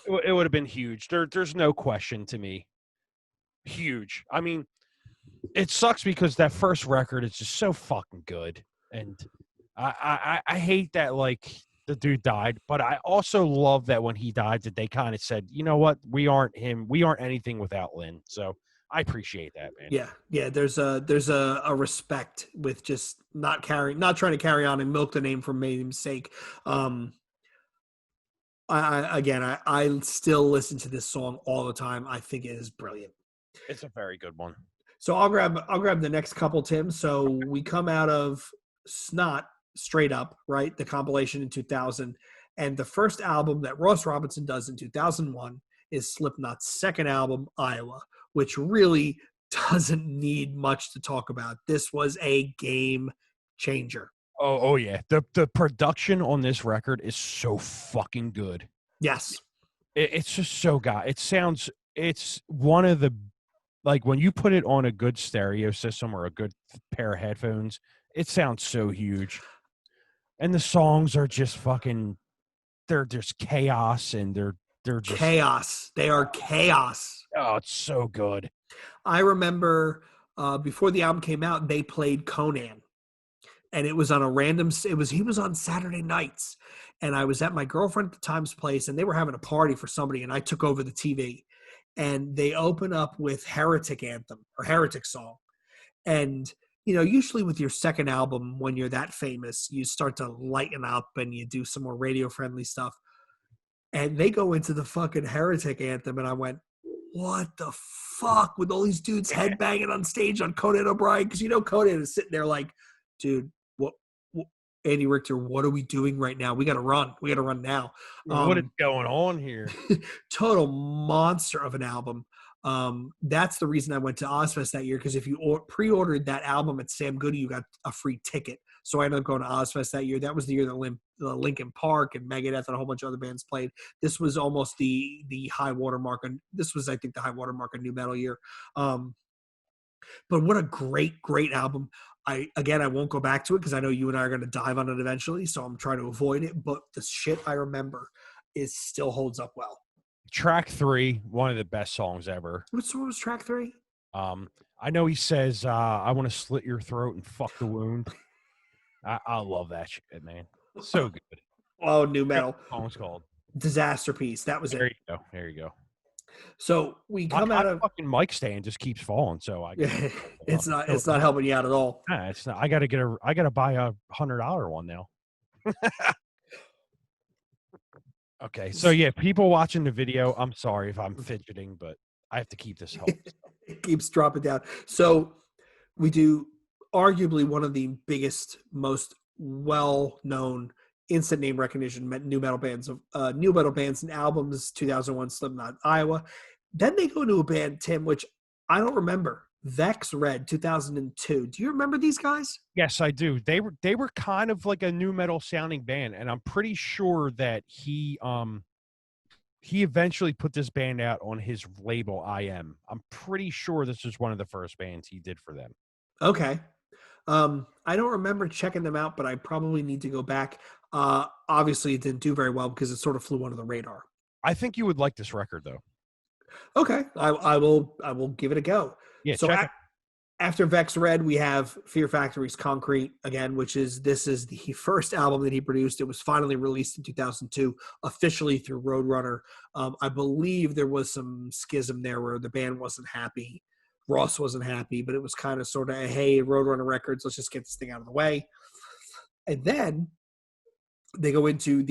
It would have been huge. There's no question to me. Huge. I mean, it sucks because that first record is just so fucking good. And I hate that, like, the dude died, but I also love that when he died that they kind of said, you know what, we aren't him, we aren't anything without Lynn. So I appreciate that, man. Yeah. There's a respect with just not trying to carry on and milk the name for name's sake. I still listen to this song all the time. I think it is brilliant. It's a very good one. So I'll grab the next couple, Tim. So we come out of Snot, Straight Up, right? The compilation in 2000. And the first album that Ross Robinson does in 2001 is Slipknot's second album, Iowa, which really doesn't need much to talk about. This was a game changer. Oh yeah. The production on this record is so fucking good. Yes. It's just so good. It's one of the, like, when you put it on a good stereo system or a good pair of headphones, it sounds so huge. And the songs are just fucking, they're just chaos, and they're just chaos. They are chaos. Oh, it's so good. I remember before the album came out, they played Conan, and it was on a random. He was on Saturday nights, and I was at my girlfriend at the time's place, and they were having a party for somebody, and I took over the TV, and they open up with Heretic Anthem or Heretic Song, and usually with your second album, when you're that famous, you start to lighten up and you do some more radio friendly stuff. And they go into the fucking Heretic Anthem, and I went, what the fuck, with all these dudes headbanging on stage on Conan O'Brien? Because Conan is sitting there like, dude, what Andy Richter, what are we doing right now? We got to run. We got to run now. What is going on here? Total monster of an album. That's the reason I went to Ozfest that year, because if you pre-ordered that album at Sam Goody, you got a free ticket. So I ended up going to Ozfest that year. That was the year that Linkin Park and Megadeth and a whole bunch of other bands played. This was almost the high watermark. This was, I think, the high watermark of nu metal year. But what a great album. I won't go back to it because I know you and I are going to dive on it eventually, so I'm trying to avoid it. But the shit I remember still holds up well. Track 3, one of the best songs ever. What song was track 3? I know he says, I want to slit your throat and fuck the wound. I love that shit, man. So good. Oh, nu metal. What the song's called? Disaster Piece. That was it. There you go. So we come out of fucking mic stand just keeps falling. So it's not helping you out at all. Nah, it's not. I gotta buy a $100 one now. Okay, so yeah, people watching the video, I'm sorry if I'm fidgeting, but I have to keep this held. It keeps dropping down. So we do arguably one of the biggest, most well-known instant name recognition nu metal bands and albums. 2001 Slipknot, Iowa. Then they go to a band, Tim, which I don't remember. Vex Red, 2002. Do you remember these guys? Yes, I do. They were kind of like a nu metal sounding band, and I'm pretty sure that he eventually put this band out on his label IM. I'm pretty sure this was one of the first bands he did for them. Okay. I don't remember checking them out, but I probably need to go back. Obviously, it didn't do very well because it sort of flew under the radar. I think you would like this record, though. Okay, I will give it a go. Yeah. So after Vex Red, we have Fear Factory's Concrete again, this is the first album that he produced. It was finally released in 2002, officially through Roadrunner. I believe there was some schism there where the band wasn't happy. Ross wasn't happy, but it was kind of sort of, hey, Roadrunner Records, let's just get this thing out of the way. And then they go into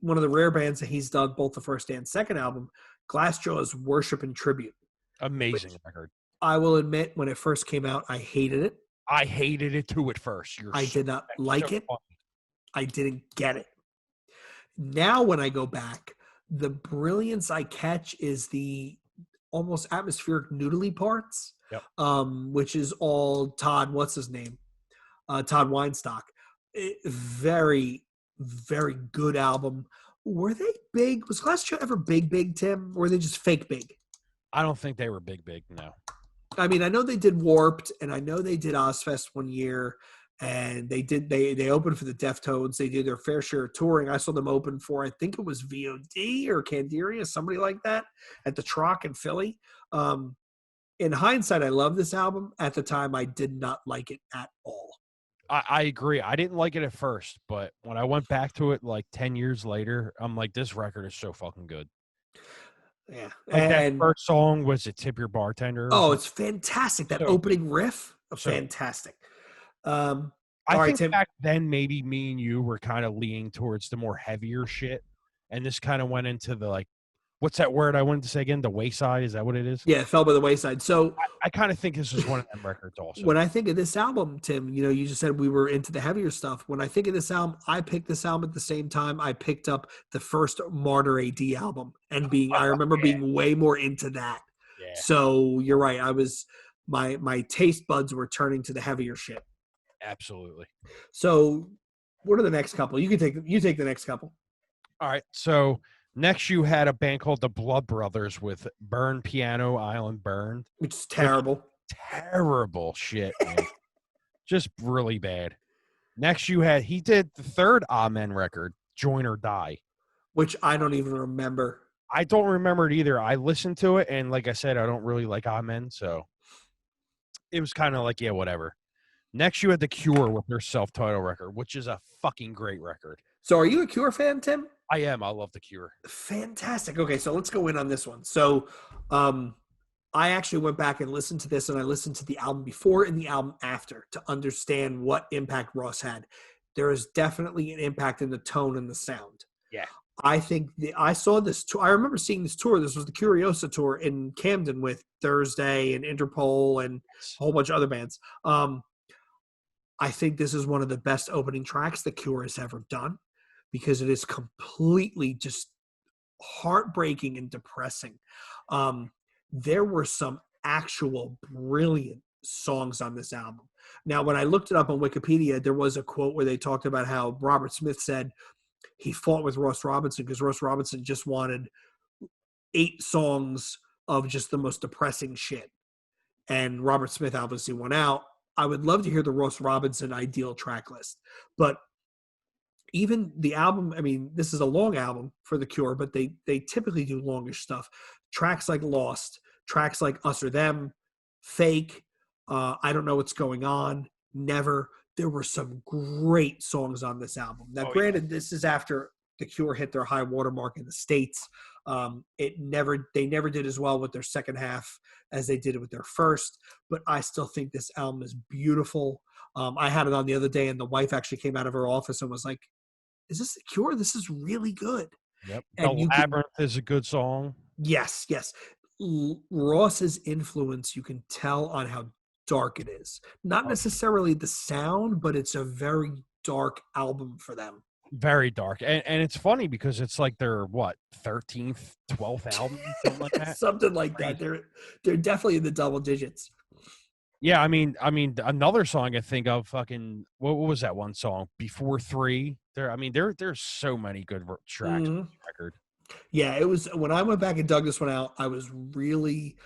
one of the rare bands that he's done both the first and second album, Glassjaw's Worship and Tribute. Amazing record. I will admit, when it first came out, I hated it. I hated it too at first. I did not like it. I didn't get it. Now when I go back, the brilliance I catch is the almost atmospheric noodly parts, which is all Todd, what's his name? Todd Weinstock. Very, very good album. Were they big? Was Glassjaw ever big, Tim? Or were they just fake big? I don't think they were big, no. I mean, I know they did Warped, and I know they did Ozfest one year, and they opened for the Deftones. They did their fair share of touring. I saw them open for, I think it was VOD or Candiria, somebody like that, at the Troc in Philly. In hindsight, I love this album. At the time, I did not like it at all. I agree. I didn't like it at first, but when I went back to it like 10 years later, I'm like, this record is so fucking good. Yeah. Like that first song was it Tip Your Bartender? Oh, it's fantastic. That opening riff, fantastic. I think back then maybe me and you were kind of leaning towards the more heavier shit. And this kind of went into the like, what's that word I wanted to say again? The wayside? Is that what it is? Yeah, it fell by the wayside. So I kind of think this is one of them records also. When I think of this album, Tim, you just said we were into the heavier stuff. When I think of this album, I picked this album at the same time I picked up the first Martyr AD album and I remember being way more into that. Yeah. So you're right. I was my taste buds were turning to the heavier shit. Absolutely. So what are the next couple? You take the next couple. All right. So next, you had a band called the Blood Brothers with Burn Piano Island Burned. Which is terrible. Terrible shit, man. Just really bad. Next, he did the third Amen record, Join or Die. Which I don't even remember. I don't remember it either. I listened to it, and like I said, I don't really like Amen, so. it was kind of like, yeah, whatever. Next, you had The Cure with their self-titled record, which is a fucking great record. So are you a Cure fan, Tim? I am. I love The Cure. Fantastic. Okay, so let's go in on this one. So I actually went back and listened to this, and I listened to the album before and the album after to understand what impact Ross had. There is definitely an impact in the tone and the sound. Yeah. I think I saw this tour. I remember seeing this tour. This was the Curiosa tour in Camden with Thursday and Interpol and a whole bunch of other bands. I think this is one of the best opening tracks the Cure has ever done because it is completely just heartbreaking and depressing. There were some actual brilliant songs on this album. Now, when I looked it up on Wikipedia, there was a quote where they talked about how Robert Smith said he fought with Ross Robinson because Ross Robinson just wanted 8 songs of just the most depressing shit. And Robert Smith obviously won out. I would love to hear the Ross Robinson ideal track list. But even the album, I mean, this is a long album for The Cure, but they typically do longish stuff. Tracks like Lost, tracks like Us or Them, Fake, I Don't Know What's Going On, Never. There were some great songs on this album. Now, granted, this is after The Cure hit their high watermark in the States. They never did as well with their second half as they did with their first, but I still think this album is beautiful. I had it on the other day, and the wife actually came out of her office and was like, "Is this The Cure? This is really good." Yep. And The Labyrinth is a good song. Yes. Ross's influence, you can tell on how dark it is. Not necessarily the sound, but it's a very dark album for them. Very dark. And it's funny because it's like their, 13th, 12th album, something like that? Something like that. They're definitely in the double digits. Yeah, I mean, another song I think of, fucking, what was that one song? Before 3? There's so many good tracks on this record. Yeah, it was when I went back and dug this one out, I was really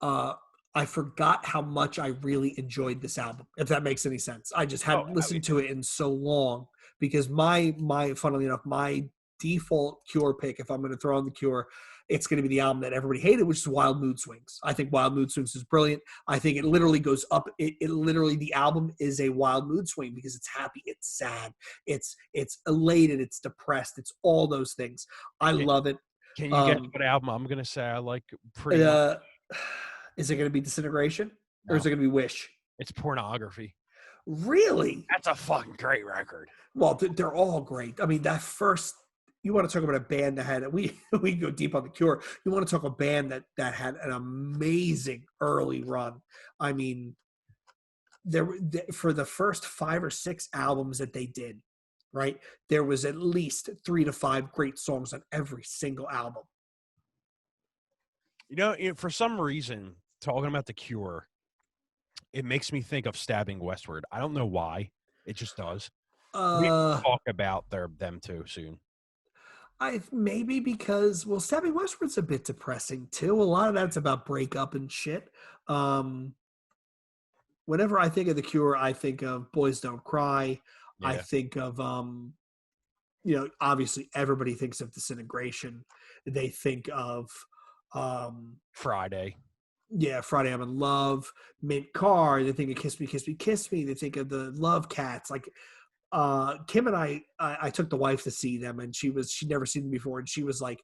I forgot how much I really enjoyed this album, if that makes any sense. I just hadn't listened to it in so long because my funnily enough, my default Cure pick, if I'm going to throw on the Cure, it's going to be the album that everybody hated, which is Wild Mood Swings. I think Wild Mood Swings is brilliant. I think it literally goes up. It literally, the album is a wild mood swing because it's happy, it's sad, it's elated, it's depressed, it's all those things. I love it. Can you guess what album I'm going to say I like pretty much? Is it going to be Disintegration? No. Or is it going to be Wish? It's Pornography. Really? That's a fucking great record. Well, they're all great. I mean, that first, you want to talk about a band that had, we go deep on the Cure. You want to talk a band that had an amazing early run. I mean, for the first 5 or 6 albums that they did, right, there was at least 3 to 5 great songs on every single album. For some reason, talking about the Cure, it makes me think of Stabbing Westward. I don't know why. It just does. We can talk about them too soon. Maybe because, well, Stabbing Westward's a bit depressing too. A lot of that's about breakup and shit. Whenever I think of the Cure, I think of Boys Don't Cry. Yeah. I think of, obviously everybody thinks of Disintegration. They think of Friday. Yeah, Friday I'm in Love. Mint Car. They think of Kiss Me, Kiss Me, Kiss Me. They think of the Love Cats. Like, Kim and I took the wife to see them, and she'd never seen them before, and she was like,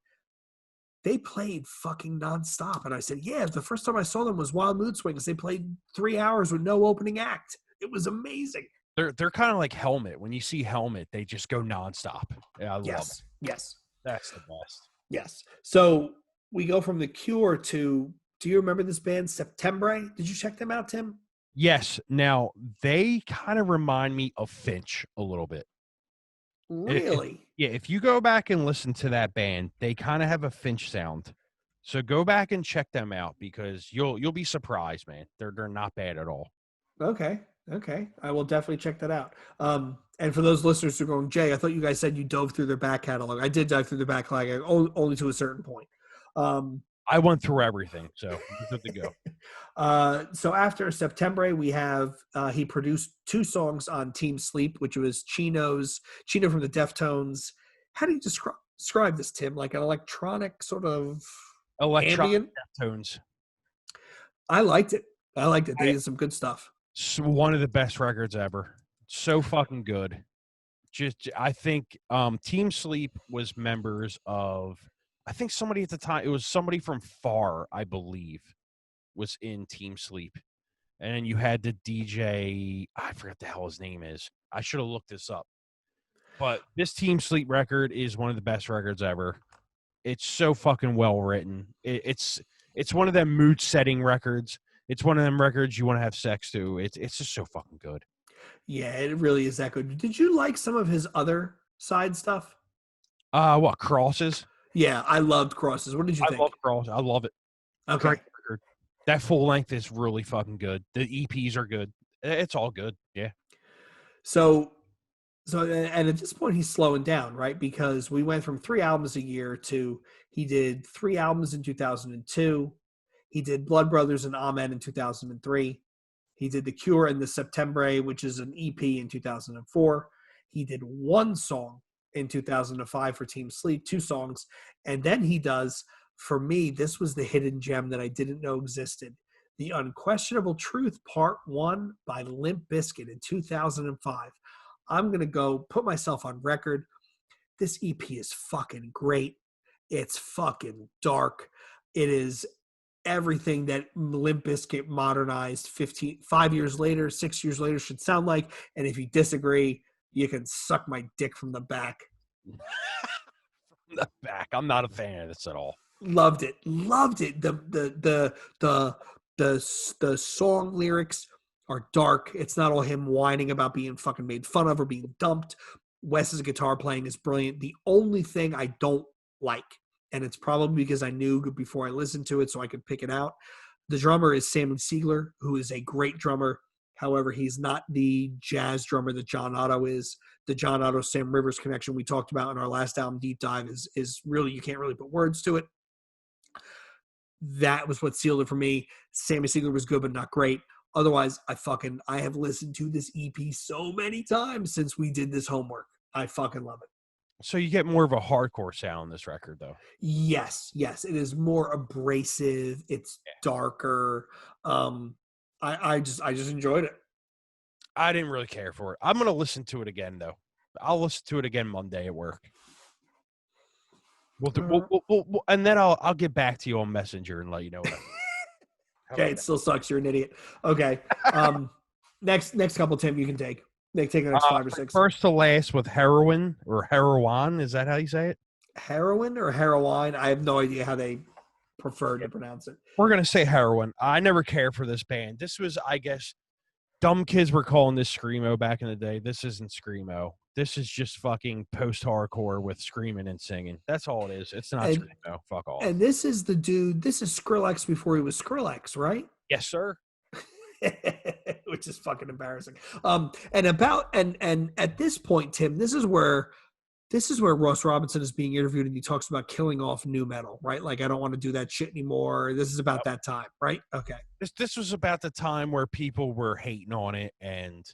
they played fucking nonstop. And I said, yeah, the first time I saw them was Wild Mood Swings. They played 3 hours with no opening act. It was amazing. They're kind of like Helmet. When you see Helmet, they just go nonstop. Yeah, I love it. Yes. That's the best. Yes. So we go from the Cure to, do you remember this band, Septembre? Did you check them out, Tim? Yes. Now, they kind of remind me of Finch a little bit. Really? If you go back and listen to that band, they kind of have a Finch sound. So go back and check them out because you'll be surprised, man. They're not bad at all. Okay. I will definitely check that out. And for those listeners who are going, Jay, I thought you guys said you dove through their back catalog. I did dive through their back catalog, only to a certain point. I went through everything, so good to go. So after Septembre, we have he produced 2 songs on Team Sleep, which was Chino from the Deftones. How do you describe this, Tim? Like an electronic sort of electronic ambient? Deftones. I liked it. I liked it. They did some good stuff. One of the best records ever. So fucking good. Just I think Team Sleep was members of, I think somebody at the time, it was somebody from Far, I believe, was in Team Sleep. And then you had the DJ, I forgot the hell his name is. I should have looked this up. But this Team Sleep record is one of the best records ever. It's so fucking well written. It's one of them mood setting records. It's one of them records you want to have sex to. It's just so fucking good. Yeah, it really is that good. Did you like some of his other side stuff? What Crosses? Yeah, I loved Crosses. What did you I think? love Crosses. I love it. Okay. Great record. That full length is really fucking good. The EPs are good. It's all good. Yeah. So and at this point he's slowing down, right? Because we went from 3 albums a year to he did 3 albums in 2002. He did Blood Brothers and Amen in 2003. He did The Cure and the Septembre, which is an EP in 2004. He did one song in 2005 for Team Sleep, 2 songs. And then he does, for me, this was the hidden gem that I didn't know existed. The Unquestionable Truth Part 1 by Limp Bizkit in 2005. I'm going to go put myself on record. This EP is fucking great. It's fucking dark. It is everything that Limp Bizkit modernized 5 years later, 6 years later should sound like. And if you disagree, you can suck my dick from the back. From the back. I'm not a fan of this at all. Loved it. The song lyrics are dark. It's not all him whining about being fucking made fun of or being dumped. Wes's guitar playing is brilliant. The only thing I don't like, and it's probably because I knew before I listened to it so I could pick it out, the drummer is Sammy Siegler, who is a great drummer. However, he's not the jazz drummer that John Otto is. The John Otto Sam Rivers connection we talked about in our last album deep dive is really, you can't really put words to it. That was what sealed it for me. Sammy Siegler was good, but not great. Otherwise, I have listened to this EP so many times since we did this homework. I fucking love it. So you get more of a hardcore sound on this record, though. Yes. It is more abrasive. It's darker. I just enjoyed it. I didn't really care for it. I'm gonna listen to it again, though. I'll listen to it again Monday at work. We'll and then I'll get back to you on Messenger and let you know what. Okay, it still sucks. You're an idiot. Okay. Next couple, Tim, you can take. Take the next 5 or 6. First to last with Heroin or Heroin. Is that how you say it? Heroin or Heroine? I have no idea how they prefer to pronounce it. We're going to say Heroin. I never cared for this band. This was, I guess, dumb kids were calling this Screamo back in the day. This isn't Screamo. This is just fucking post-hardcore with screaming and singing. That's all it is. It's not Screamo. Fuck off. And this is the dude, this is Skrillex before he was Skrillex, right? Yes, sir. Which is fucking embarrassing. And at this point, Tim, this is where Ross Robinson is being interviewed and he talks about killing off nu metal, right? Like, I don't want to do that shit anymore. This is about that time, right? Okay. This was about the time where people were hating on it and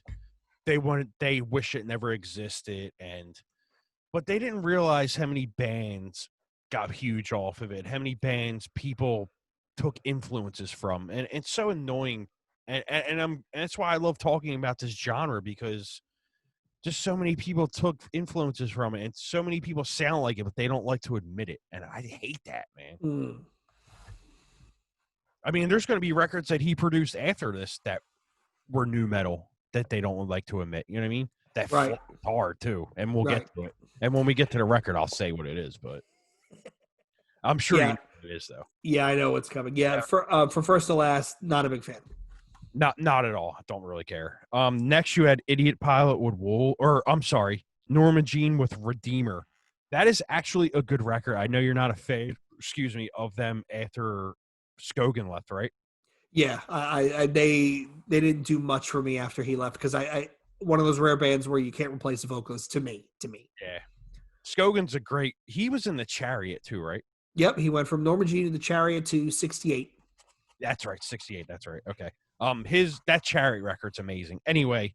they wish it never existed, but they didn't realize how many bands got huge off of it, how many bands people took influences from, and it's so annoying. And that's why I love talking about this genre, because just so many people took influences from it, and so many people sound like it, but they don't like to admit it. And I hate that, man. I mean, there's going to be records that he produced after this that were nu metal that they don't like to admit. You know what I mean? That right. hard too. And we'll get to it. And when we get to the record, I'll say what it is, but I'm sure you know what it is, though. Yeah, I know what's coming. Yeah. For first to last, not a big fan. Not at all. I don't really care. Next you had Idiot Pilot with Norma Jean with Redeemer. That is actually a good record. I know you're not a fan, of them after Skogan left, right? Yeah, they didn't do much for me after he left, because I one of those rare bands where you can't replace a vocalist to me. Yeah. Skogan's he was in the Chariot too, right? Yep, he went from Norma Jean to the Chariot to 68. That's right, 68. That's right. Okay. That Chariot record's amazing. Anyway,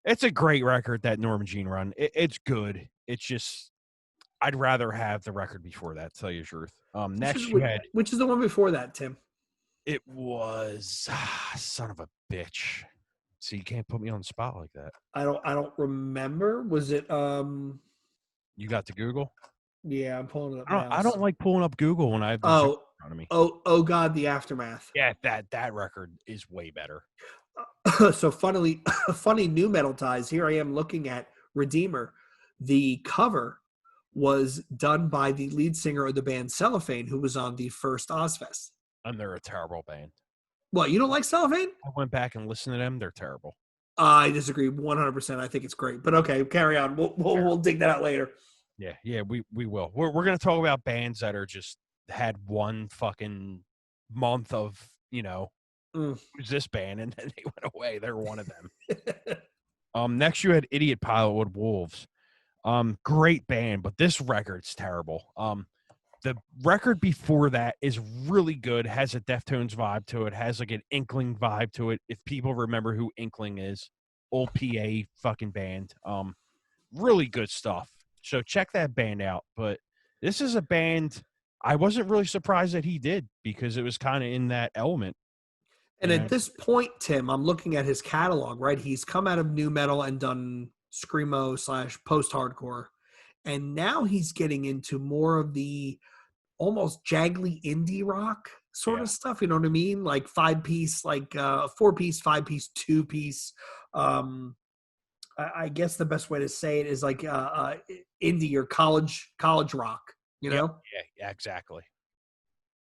it's a great record, that Norma Jean run. It's good. It's just I'd rather have the record before that, to tell you the truth. Next you had, which is the one before that, Tim? It was son of a bitch. See, you can't put me on the spot like that. I don't remember. Was it You got to Google? yeah, I'm pulling it up I now. don't like pulling up Google when I have the joke Oh, in front of me. oh God, the Aftermath. Yeah, that record is way better. So funnily, funny new metal ties. Here I am looking at Redeemer. The cover was done by the lead singer of the band Cellophane, who was on the first Ozfest. And they're a terrible band. What, you don't like Cellophane? I went back and listened to them. They're terrible. I disagree 100%. I think it's great, but okay, carry on. We'll dig that out later. Yeah, we will. We're gonna talk about bands that are just had one fucking month of who's this band, and then they went away. They're one of them. Next you had Idiot Pilot with Wolves. Great band, but this record's terrible. The record before that is really good, has a Deftones vibe to it, has like an Inkling vibe to it. If people remember who Inkling is, old PA fucking band. Really good stuff. So check that band out. But this is a band I wasn't really surprised that he did because it was kind of in that element. And at this point, Tim, I'm looking at his catalog, right? He's come out of new metal and done screamo / post-hardcore. And now he's getting into more of the almost jangly indie rock sort of stuff. You know what I mean? Like 5-piece, like 4-piece, 5-piece, 2-piece. I guess the best way to say it is like indie or college rock. You know? Yeah, exactly.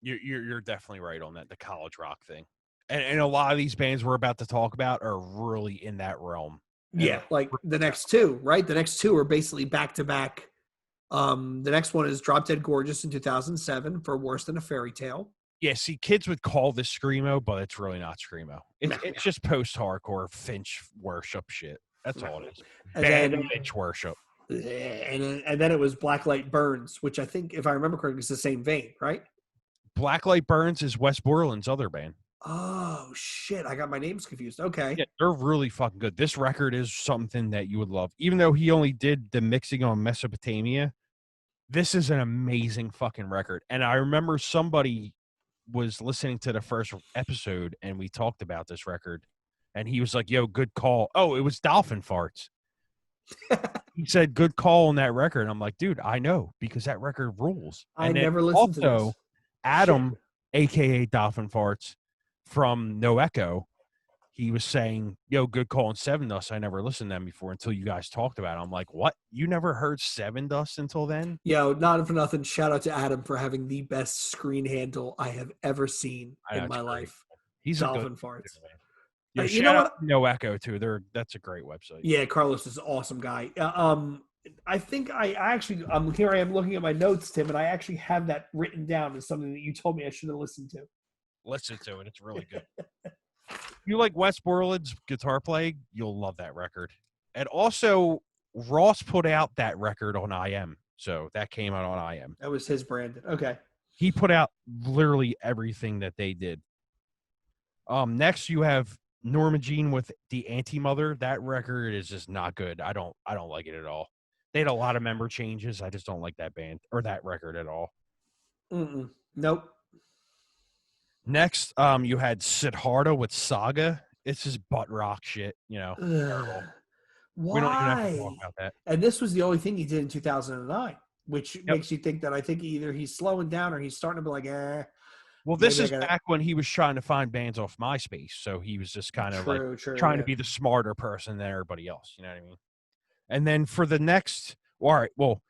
You're definitely right on that. The college rock thing, and a lot of these bands we're about to talk about are really in that realm. Yeah, like the next two, right? The next two are basically back to back. The next one is Drop Dead Gorgeous in 2007 for Worse Than a Fairy Tale. Yeah, see, kids would call this screamo, but it's really not screamo. It's just post-hardcore Finch worship shit. That's all it is. Bad Finch worship. And then it was Blacklight Burns, which I think, if I remember correctly, is the same vein, right? Blacklight Burns is Wes Borland's other band. Oh, shit. I got my names confused. Okay. Yeah, they're really fucking good. This record is something that you would love. Even though he only did the mixing on Mesopotamia, this is an amazing fucking record. And I remember somebody was listening to the first episode and we talked about this record and he was like, yo, good call. Oh, it was Dolphin Farts. He said good call on that record. And I'm like, dude, I know because that record rules. I never listened to this. Adam, aka Dolphin Farts from No Echo, he was saying, yo, good call on Seven Dust. I never listened to them before until you guys talked about it. I'm like, what? You never heard Seven Dust until then? Yo, not for nothing. Shout out to Adam for having the best screen handle I have ever seen in my life. He's Dolphin Farts. Yeah, you know what? No Echo too. That's a great website. Yeah, Carlos is an awesome guy. I think I actually here I am looking at my notes, Tim, and I actually have that written down as something that you told me I should have listened to. Listen to it; it's really good. If you like Wes Borland's guitar playing, you'll love that record. And also, Ross put out that record on IM, so that came out on IM. That was his brand. Okay. He put out literally everything that they did. Next you have Norma Jean with The Anti-Mother. That record is just not good. I don't like it at all. They had a lot of member changes. I just don't like that band or that record at all. Nope. Next, you had Siddhartha with Saga. It's just butt rock shit, terrible. Why? We don't even have to talk about that. And this was the only thing he did in 2009, which makes you think that I think either he's slowing down or he's starting to be like, eh. Well, this is back when he was trying to find bands off MySpace, so he was just kind of trying to be the smarter person than everybody else. You know what I mean? And then for the next, all right, well,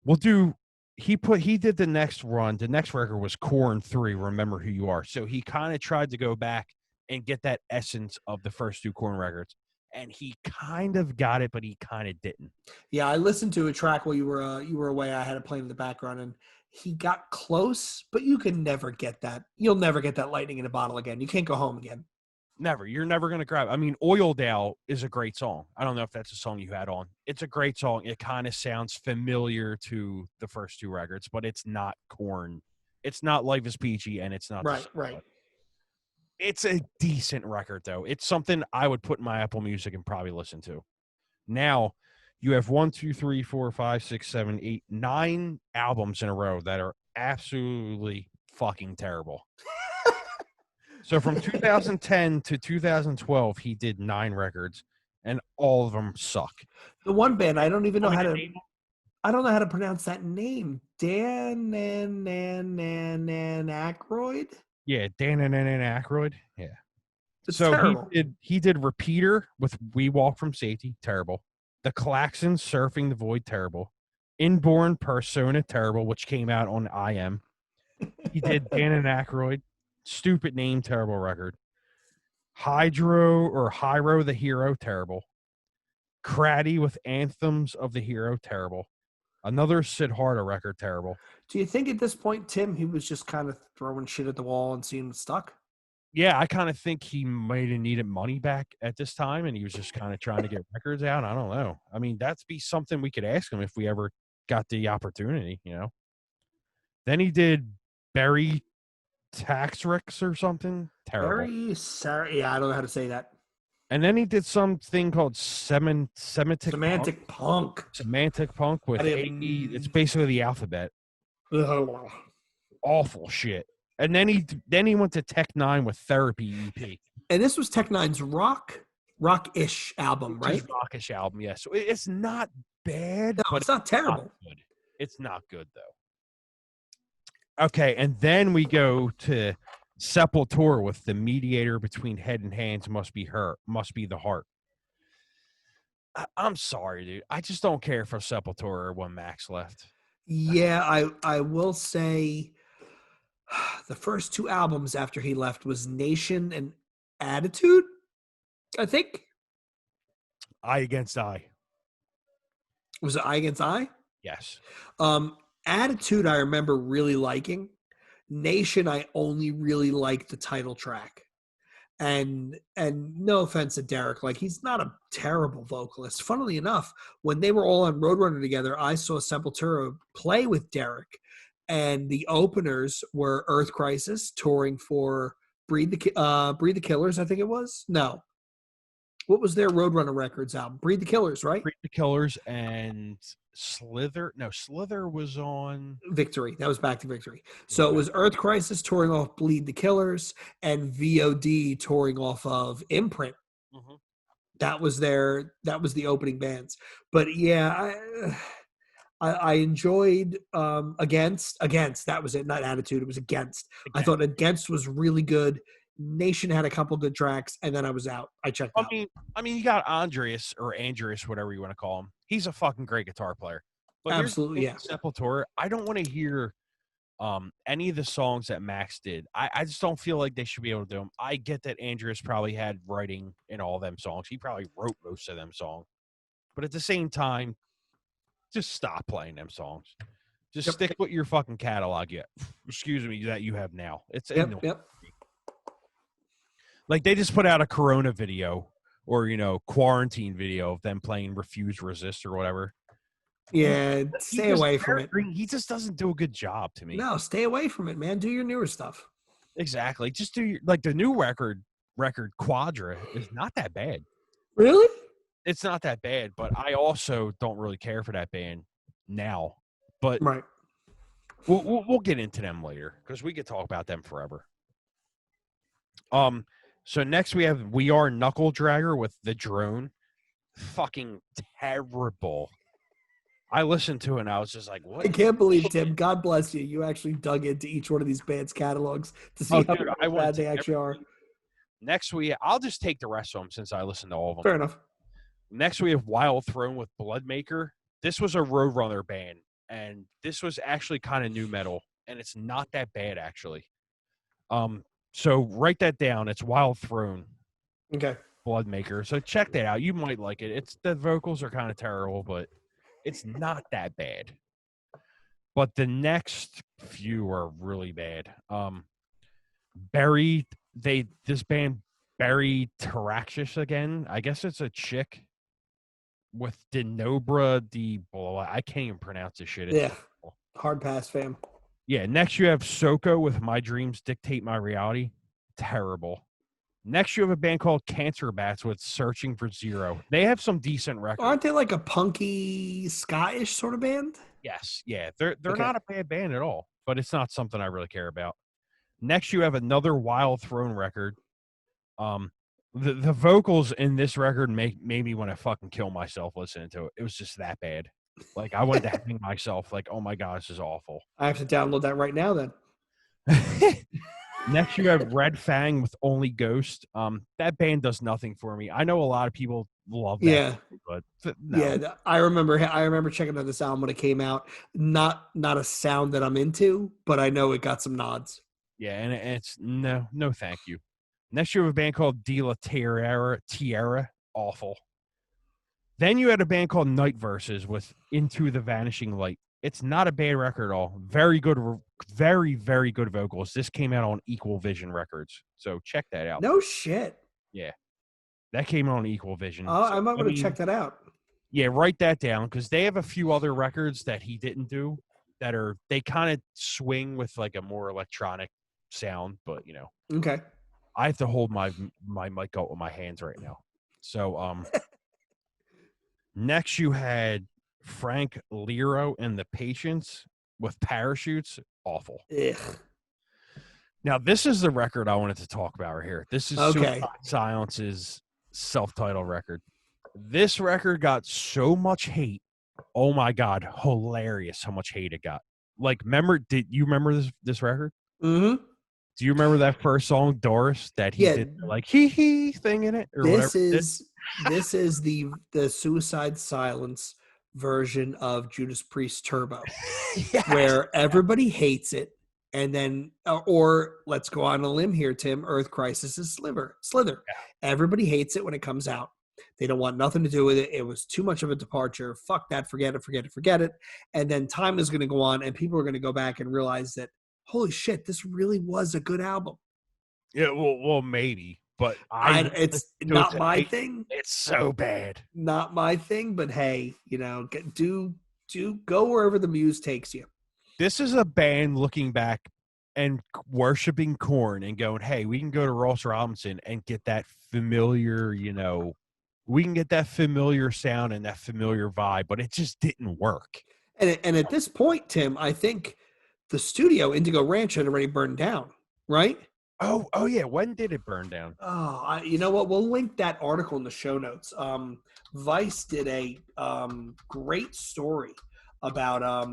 we'll do. He did the next run. The next record was Korn 3. Remember Who You Are. So he kind of tried to go back and get that essence of the first two Korn records, and he kind of got it, but he kind of didn't. Yeah, I listened to a track while you were away. I had it playing in the background, and he got close, but you can never get that. You'll never get that lightning in a bottle again. You can't go home again. Never. You're never going to grab. I mean, Oildale is a great song. I don't know if that's a song you had on. It's a great song. It kind of sounds familiar to the first two records, but it's not Korn. It's not Life is Peachy, and it's not right. It's a decent record, though. It's something I would put in my Apple Music and probably listen to. Now, you have 1, 2, 3, 4, 5, 6, 7, 8, 9 albums in a row that are absolutely fucking terrible. So from 2010 to 2012, he did 9 records, and all of them suck. The one band I don't even know Want how me to to. name 'em? I don't know how to pronounce that name. Dan Aykroyd. Yeah, Dan and Aykroyd. Yeah. It's So terrible. he did Repeater with We Walk from Safety, terrible. The Klaxons, Surfing the Void, terrible. Inborn Persona, terrible, which came out on IM. He did Dan and Aykroyd, stupid name, terrible record. Hyro the Hero, terrible. Craddy with Anthems of the Hero, terrible. Another Siddhartha record, terrible. Do you think at this point, Tim, he was just kind of throwing shit at the wall and seeing what stuck? Yeah, I kind of think he might have needed money back at this time, and he was just kind of trying to get records out. I don't know. I mean, that'd be something we could ask him if we ever got the opportunity, you know. Then he did Barry Taxrix or something, terrible. Very sorry. Yeah, I don't know how to say that. And then he did something called Semantic Punk. Semantic Punk with AE. It's basically the alphabet. Ugh. Awful shit. And then he went to Tech Nine with Therapy EP. And this was Tech Nine's rock-ish album, right? Just rockish album, yes. So it's not bad, No, but it's not terrible. not good. It's not good though. Okay, and then we go to Sepultura with The Mediator Between Head and Hands Must Be the Heart. I'm sorry, dude. I just don't care for Sepultura when Max left. Yeah, I will say the first 2 albums after he left was Nation and Attitude, I think. Eye Against Eye. Was it Eye Against Eye? Yes. Attitude I remember really liking. Nation I only really liked the title track. And no offense to Derek, like he's not a terrible vocalist. Funnily enough, when they were all on Roadrunner together, I saw Sepultura play with Derek, and the openers were Earth Crisis touring for Breed the Killers, I think it was. No, what was their Roadrunner Records album? Breed the Killers, right? Breed the Killers and Slither. No, Slither was on Victory. That was back to Victory. So it was Earth Crisis touring off Bleed the Killers and VOD touring off of Imprint. Mm-hmm. That was the opening bands. But yeah, I enjoyed Against. That was it, not Attitude. It was Against. I thought Against was really good. Nation had a couple good tracks, and then I was out. I checked out. I mean, you got Andreas, whatever you want to call him. He's a fucking great guitar player. But absolutely, yeah. Sepultura, I don't want to hear any of the songs that Max did. I just don't feel like they should be able to do them. I get that Andreas probably had writing in all them songs. He probably wrote most of them songs. But at the same time, just stop playing them songs. Just stick with your fucking catalog that you have now. It's like they just put out a Corona video or, quarantine video of them playing Refuse Resist or whatever. Yeah, stay away from it. He just doesn't do a good job to me. No, stay away from it, man. Do your newer stuff. Exactly. Just do the new record Quadra is not that bad. Really? It's not that bad, but I also don't really care for that band now. But right. We'll get into them later because we could talk about them forever. So next we have We Are Knuckle Dragger with The Drone. Fucking terrible. I listened to it and I was just like, what? I can't believe, Tim, God bless you. You actually dug into each one of these bands' catalogs to see how bad they actually are. Next I'll just take the rest of them since I listened to all of them. Fair enough. Next we have Wild Throne with Bloodmaker. This was a Roadrunner band, and this was actually kind of new metal, and it's not that bad actually. So write that down. It's Wild Throne. Okay. Bloodmaker. So check that out. You might like it. The vocals are kind of terrible, but it's not that bad. But the next few are really bad. This band Barry Taraxis again. I guess it's a chick with Denobra I can't even pronounce this shit. It's hard pass, fam. Yeah, next you have Soko with My Dreams Dictate My Reality. Terrible. Next you have a band called Cancer Bats with Searching for Zero. They have some decent records. Aren't they like a punky, Scottish sort of band? Yes, yeah. They're not a bad band at all, but it's not something I really care about. Next, you have another Wild Throne record. The vocals in this record made me want to fucking kill myself listening to it. It was just that bad. Like I wanted to hang myself. Like, oh my god, this is awful. I have to download that right now then. Next, you have Red Fang with Only Ghost. That band does nothing for me. I know a lot of people love that, Yeah. but no. Yeah, I remember checking out this album when it came out. Not a sound that I'm into, but I know it got some nods. Yeah, and it's no, thank you. Next, you have a band called De La Tierra, awful. Then you had a band called Night Verses with Into the Vanishing Light. It's not a bad record at all. Very good, very, very good vocals. This came out on Equal Vision Records, so check that out. No shit. Yeah, that came out on Equal Vision. I might want to check that out. Yeah, write that down because they have a few other records that he didn't do that they kind of swing with like a more electronic sound, but Okay. I have to hold my mic out with my hands right now. So next you had Frank Lero and the Patients with Parachutes. Awful. Ugh. Now this is the record I wanted to talk about right here. This is Okay. Suicide Silence's self-titled record. This record got so much hate. Oh my god, hilarious how much hate it got. Like, did you remember this record? Mm-hmm. Do you remember that first song, Doris, that he did like hee thing in it or this whatever? This is the Suicide Silence version of Judas Priest Turbo, Yes. where everybody hates it, and then or let's go on a limb here, Tim. Earth Crisis is Slither. Yeah. Everybody hates it when it comes out. They don't want nothing to do with it. It was too much of a departure. Fuck that. Forget it. And then time is going to go on, and people are going to go back and realize that, holy shit, this really was a good album. Yeah, well, maybe, but it's not my thing. It's so bad. Not my thing, but hey, do go wherever the muse takes you. This is a band looking back and worshiping Korn and going, hey, we can go to Ross Robinson and get that familiar, we can get that familiar sound and that familiar vibe, but it just didn't work. And at this point, Tim, I think the studio Indigo Ranch had already burned down, right? Oh yeah. When did it burn down? Oh, you know what? We'll link that article in the show notes. Vice did a great story about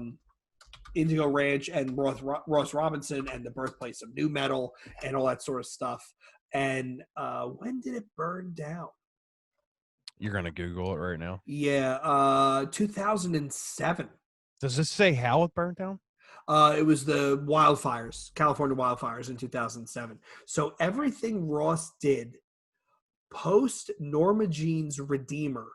Indigo Ranch and Ross Robinson and the birthplace of nu metal and all that sort of stuff. And when did it burn down? You're gonna Google it right now. Yeah, 2007. Does it say how it burned down? It was the wildfires, California wildfires in 2007. So everything Ross did post Norma Jean's Redeemer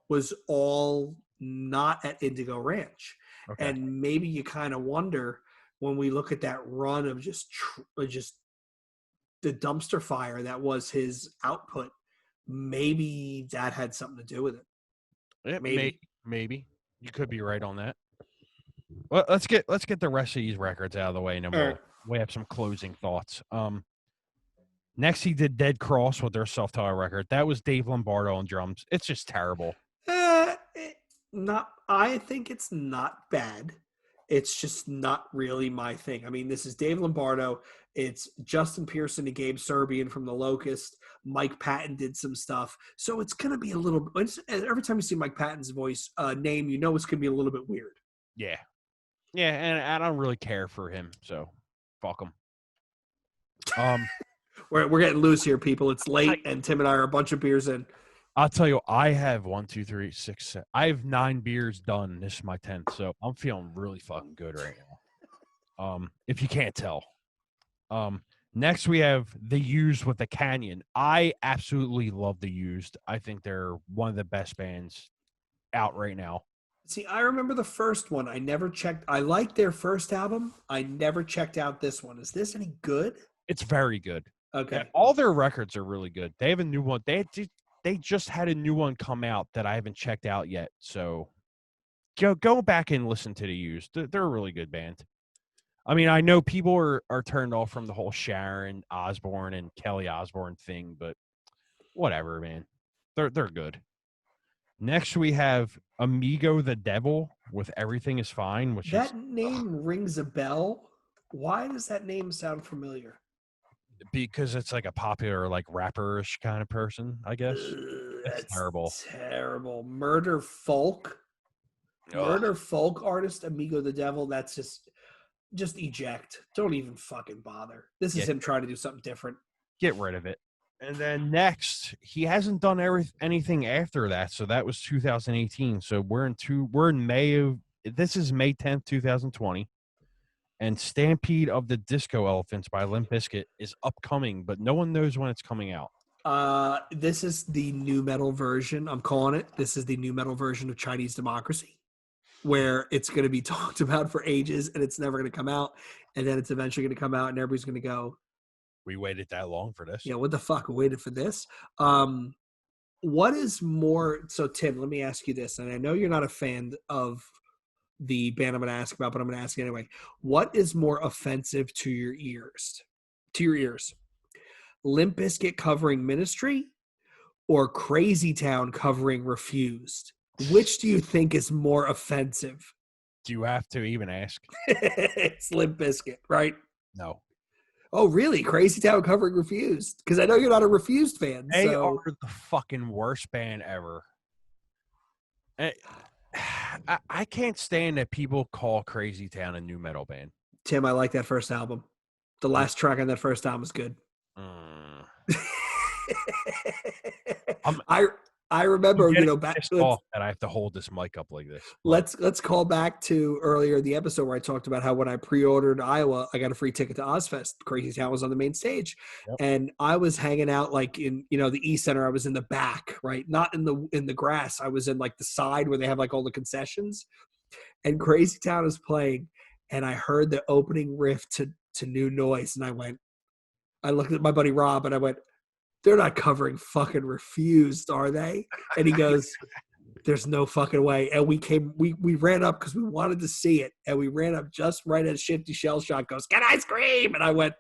was all not at Indigo Ranch. Okay. And maybe you kind of wonder when we look at that run of just the dumpster fire that was his output, maybe that had something to do with it. Yeah, maybe. You could be right on that. Well, let's get the rest of these records out of the way, and then we'll have some closing thoughts. Next, he did Dead Cross with their self-titled record. That was Dave Lombardo on drums. It's just terrible. I think it's not bad. It's just not really my thing. I mean, this is Dave Lombardo. It's Justin Pearson and Gabe Serbian from The Locust. Mike Patton did some stuff. So it's going to be a little – every time you see Mike Patton's voice name, it's going to be a little bit weird. Yeah. Yeah, and I don't really care for him, so fuck him. We're getting loose here, people. It's late, and Tim and I are a bunch of beers in. I'll tell you, I have 1, 2, 3, 6, 7. I have 9 beers done. This is my 10th, so I'm feeling really fucking good right now. If you can't tell. Next, we have The Used with The Canyon. I absolutely love The Used. I think they're one of the best bands out right now. See, I remember the first one. I never checked. I liked their first album. I never checked out this one. Is this any good? It's very good. Okay. Yeah, all their records are really good. They have a new one. They just had a new one come out that I haven't checked out yet. So go back and listen to The Used. They're a really good band. I mean, I know people are turned off from the whole Sharon Osbourne and Kelly Osbourne thing, but whatever, man. They're good. Next, we have Amigo the Devil with Everything Is Fine. Name rings a bell. Why does that name sound familiar? Because it's like a popular, like rapperish kind of person, I guess. It's That's terrible. terrible. Murder Folk. Ugh, Murder Folk artist Amigo the Devil. That's just eject. Don't even fucking bother. This is yeah, him trying to do something different. get rid of it. And then next, he hasn't done anything after that. So that was 2018. So we're in May of this is May 10th, 2020. And Stampede of the Disco Elephants by Limp Bizkit is upcoming, but no one knows when it's coming out. This is the new metal version. I'm calling it. This is the new metal version of Chinese Democracy, where it's going to be talked about for ages and it's never going to come out. And then it's eventually going to come out and everybody's going to go, We waited that long for this. yeah, what the fuck? We waited for this. What is more? So, Tim, let me ask you this. And I know you're not a fan of the band I'm going to ask about, but I'm going to ask you anyway. What is more offensive to your ears? Limp Bizkit covering Ministry or Crazy Town covering Refused? Which do you think is more offensive? Do you have to even ask? It's Limp Bizkit, right? No. Oh, really? Crazy Town covering Refused? Because I know you're not a Refused fan. They So are the fucking worst band ever. I can't stand that people call Crazy Town a new metal band. Tim, I like that first album. The last track on that first album is good. I remember, back that I have to hold this mic up like this. Let's call back to earlier in the episode where I talked about how when I pre-ordered Iowa, I got a free ticket to Ozfest. Crazy Town was on the main stage, and I was hanging out like in the East Center. I was in the back, right, not in the grass. I was in like the side where they have like all the concessions, and Crazy Town is playing, and I heard the opening riff to New Noise, and I looked at my buddy Rob, and I went, they're not covering fucking Refused, are they? And he goes, there's no fucking way. And we ran up because we wanted to see it. And we ran up just right as Shifty Shell Shock goes, can I scream? And I went,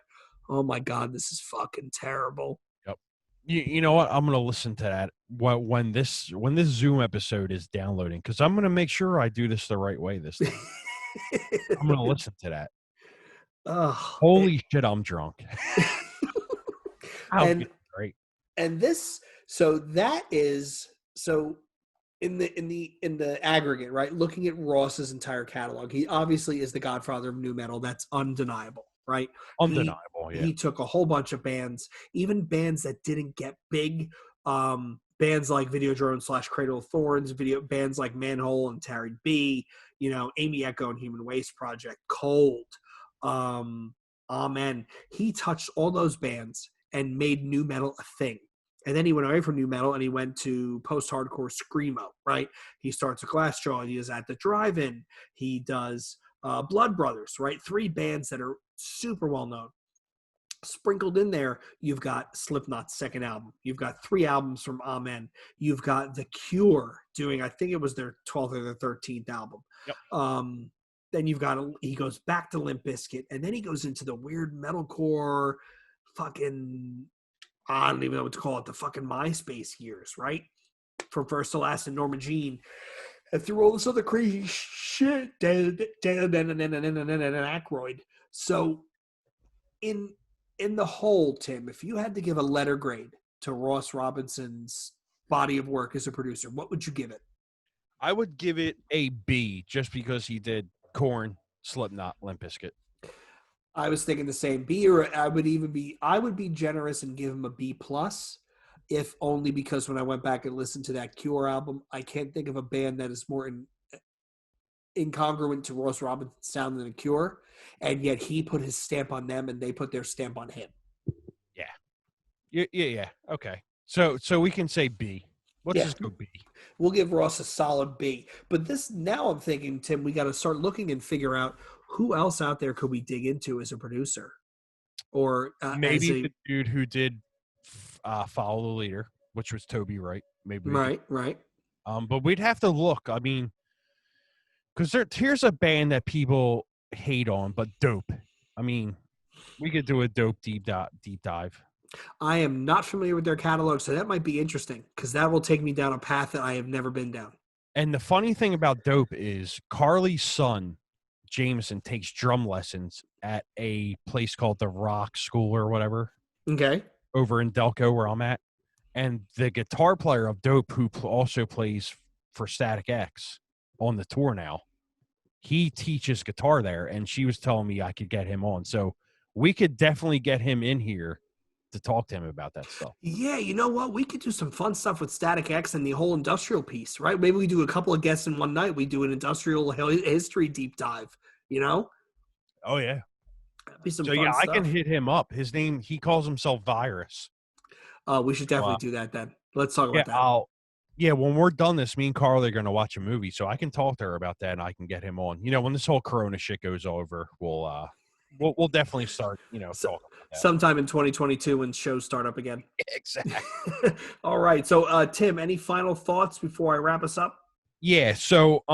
oh my God, this is fucking terrible. Yep. You know what? I'm going to listen to that when this Zoom episode is downloading, because I'm going to make sure I do this the right way this time. I'm going to listen to that. Holy shit, I'm drunk. Great. And this, so that is, so in the aggregate, right? Looking at Ross's entire catalog, he obviously is the godfather of new metal. That's undeniable, right? Undeniable. He took a whole bunch of bands, even bands that didn't get big, bands like Videodrome / Cradle of Thorns, bands like Manhole and Tarried B, Amy Echo and Human Waste Project, Cold, Amen. He touched all those bands and made new metal a thing. And then he went away from new metal and he went to post-hardcore screamo, right? He starts with Glassjaw. He is at the Drive-In. He does Blood Brothers, right? 3 bands that are super well-known. Sprinkled in there, you've got Slipknot's second album. You've got 3 albums from Amen. You've got The Cure doing, I think it was their 12th or their 13th album. Yep. Then he goes back to Limp Bizkit, and then he goes into the weird metalcore fucking, I don't even know what to call it, the fucking MySpace years, right? From First to Last and Norma Jean, and through all this other crazy shit, and Aykroyd. So, in the whole, Tim, if you had to give a letter grade to Ross Robinson's body of work as a producer, what would you give it? I would give it a B, just because he did Korn, Slipknot, Limp Bizkit. I was thinking the same B, or I would be generous and give him a B+, if only because when I went back and listened to that Cure album, I can't think of a band that is more incongruent to Ross Robinson's sound than a Cure, and yet he put his stamp on them and they put their stamp on him. Yeah. Okay. So we can say B. Let's just go B. We'll give Ross a solid B. But now I'm thinking, Tim, we got to start looking and figure out who else out there could we dig into as a producer, or maybe the dude who did Follow the Leader, which was Toby Wright. Maybe right. But we'd have to look. I mean, because here's a band that people hate on, but Dope. I mean, we could do a Dope deep dive. I am not familiar with their catalog, so that might be interesting because that will take me down a path that I have never been down. And the funny thing about Dope is Carly's son, Jameson, takes drum lessons at a place called the Rock School or whatever Okay. over in Delco where I'm at. And the guitar player of Dope, who also plays for Static X on the tour now, he teaches guitar there, and she was telling me I could get him on. So we could definitely get him in here to talk to him about that stuff. Yeah, you know what? We could do some fun stuff with Static X and the whole industrial piece, right? Maybe we do a couple of guests in one night. We do an industrial history deep dive, you know? Oh, yeah. That'd be some So, fun yeah, stuff. I can hit him up. His name, he calls himself Virus. We should definitely do that then. Let's talk about that. When we're done this, me and Carl are going to watch a movie, so I can talk to her about that, and I can get him on. You know, when this whole Corona shit goes over, we'll definitely start, talking about that. Sometime in 2022 when shows start up again. Exactly. All right. So, Tim, any final thoughts before I wrap us up? Yeah. So,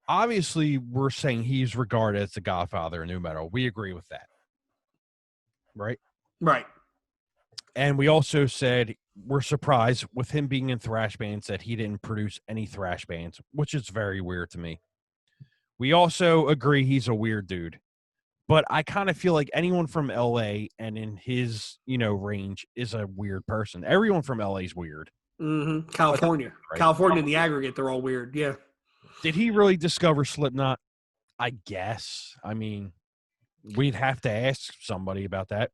obviously, we're saying he's regarded as the godfather of nu metal. We agree with that, right? Right. And we also said we're surprised with him being in thrash bands that he didn't produce any thrash bands, which is very weird to me. We also agree he's a weird dude. But I kind of feel like anyone from LA and in his, range is a weird person. Everyone from LA is weird. Mm-hmm. California. Right. California in the aggregate, they're all weird. Yeah. Did he really discover Slipknot? I guess. I mean, we'd have to ask somebody about that.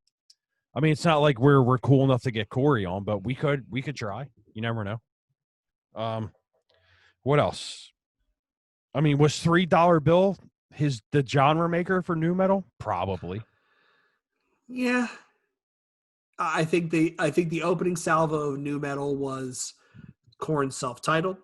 I mean, it's not like we're cool enough to get Corey on, but we could try. You never know. What else? I mean, was $3 Bill the genre maker for nu metal? Probably. Yeah. I think the opening salvo of nu metal was Korn's self-titled.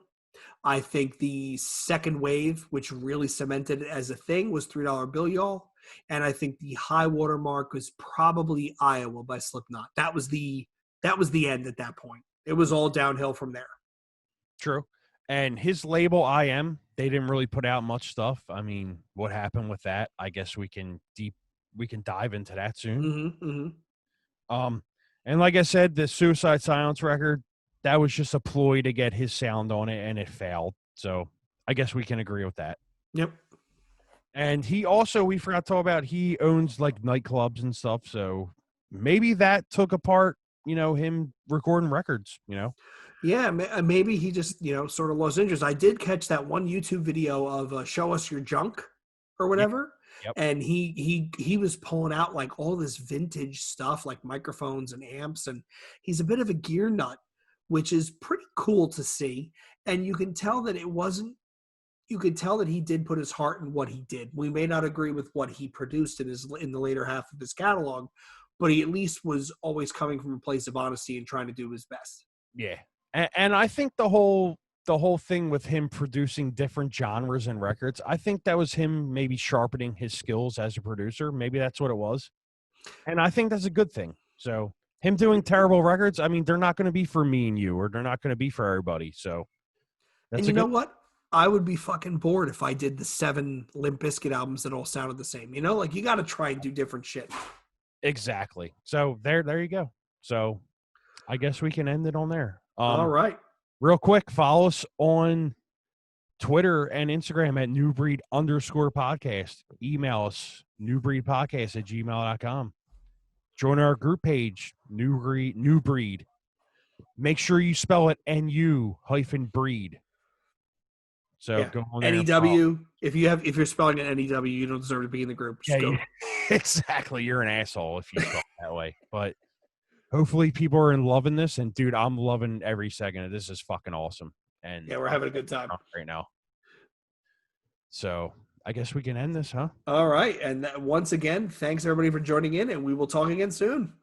I think the second wave, which really cemented it as a thing, was $3 Bill Y'all. And I think the high water mark was probably Iowa by Slipknot. That was the end at that point. It was all downhill from there. True. And his label, IM, they didn't really put out much stuff. I mean, what happened with that? I guess we can dive into that soon. Mm-hmm, mm-hmm. And like I said, the Suicide Silence record, that was just a ploy to get his sound on it, and it failed. So I guess we can agree with that. Yep. And he also, we forgot to talk about, he owns like nightclubs and stuff. So maybe that took apart, him recording records, Yeah, maybe he just, sort of lost interest. I did catch that one YouTube video of Show Us Your Junk or whatever. Yep. And he was pulling out like all this vintage stuff like microphones and amps. And he's a bit of a gear nut, which is pretty cool to see. And you can tell that he did put his heart in what he did. We may not agree with what he produced in the later half of his catalog, but he at least was always coming from a place of honesty and trying to do his best. Yeah. And I think the whole thing with him producing different genres and records, I think that was him maybe sharpening his skills as a producer. Maybe that's what it was. And I think that's a good thing. So him doing terrible records, I mean, they're not going to be for me and you, or they're not going to be for everybody. So that's and you know what? I would be fucking bored if I did the 7 Limp Bizkit albums that all sounded the same. You got to try and do different shit. Exactly. So there you go. So I guess we can end it on there. All right. Real quick, follow us on Twitter and Instagram at newbreed_podcast. Email us newbreedpodcast@gmail.com. Join our group page, New Breed. Make sure you spell it NU-breed. So go on there. NEW. If you're spelling it NEW, you don't deserve to be in the group. Just go. Exactly. You're an asshole if you spell it that way. But hopefully people are loving this. And dude, I'm loving every second of this. Is fucking awesome. And yeah, we're having a good time right now. So I guess we can end this, huh? All right. And once again, thanks everybody for joining in, and we will talk again soon.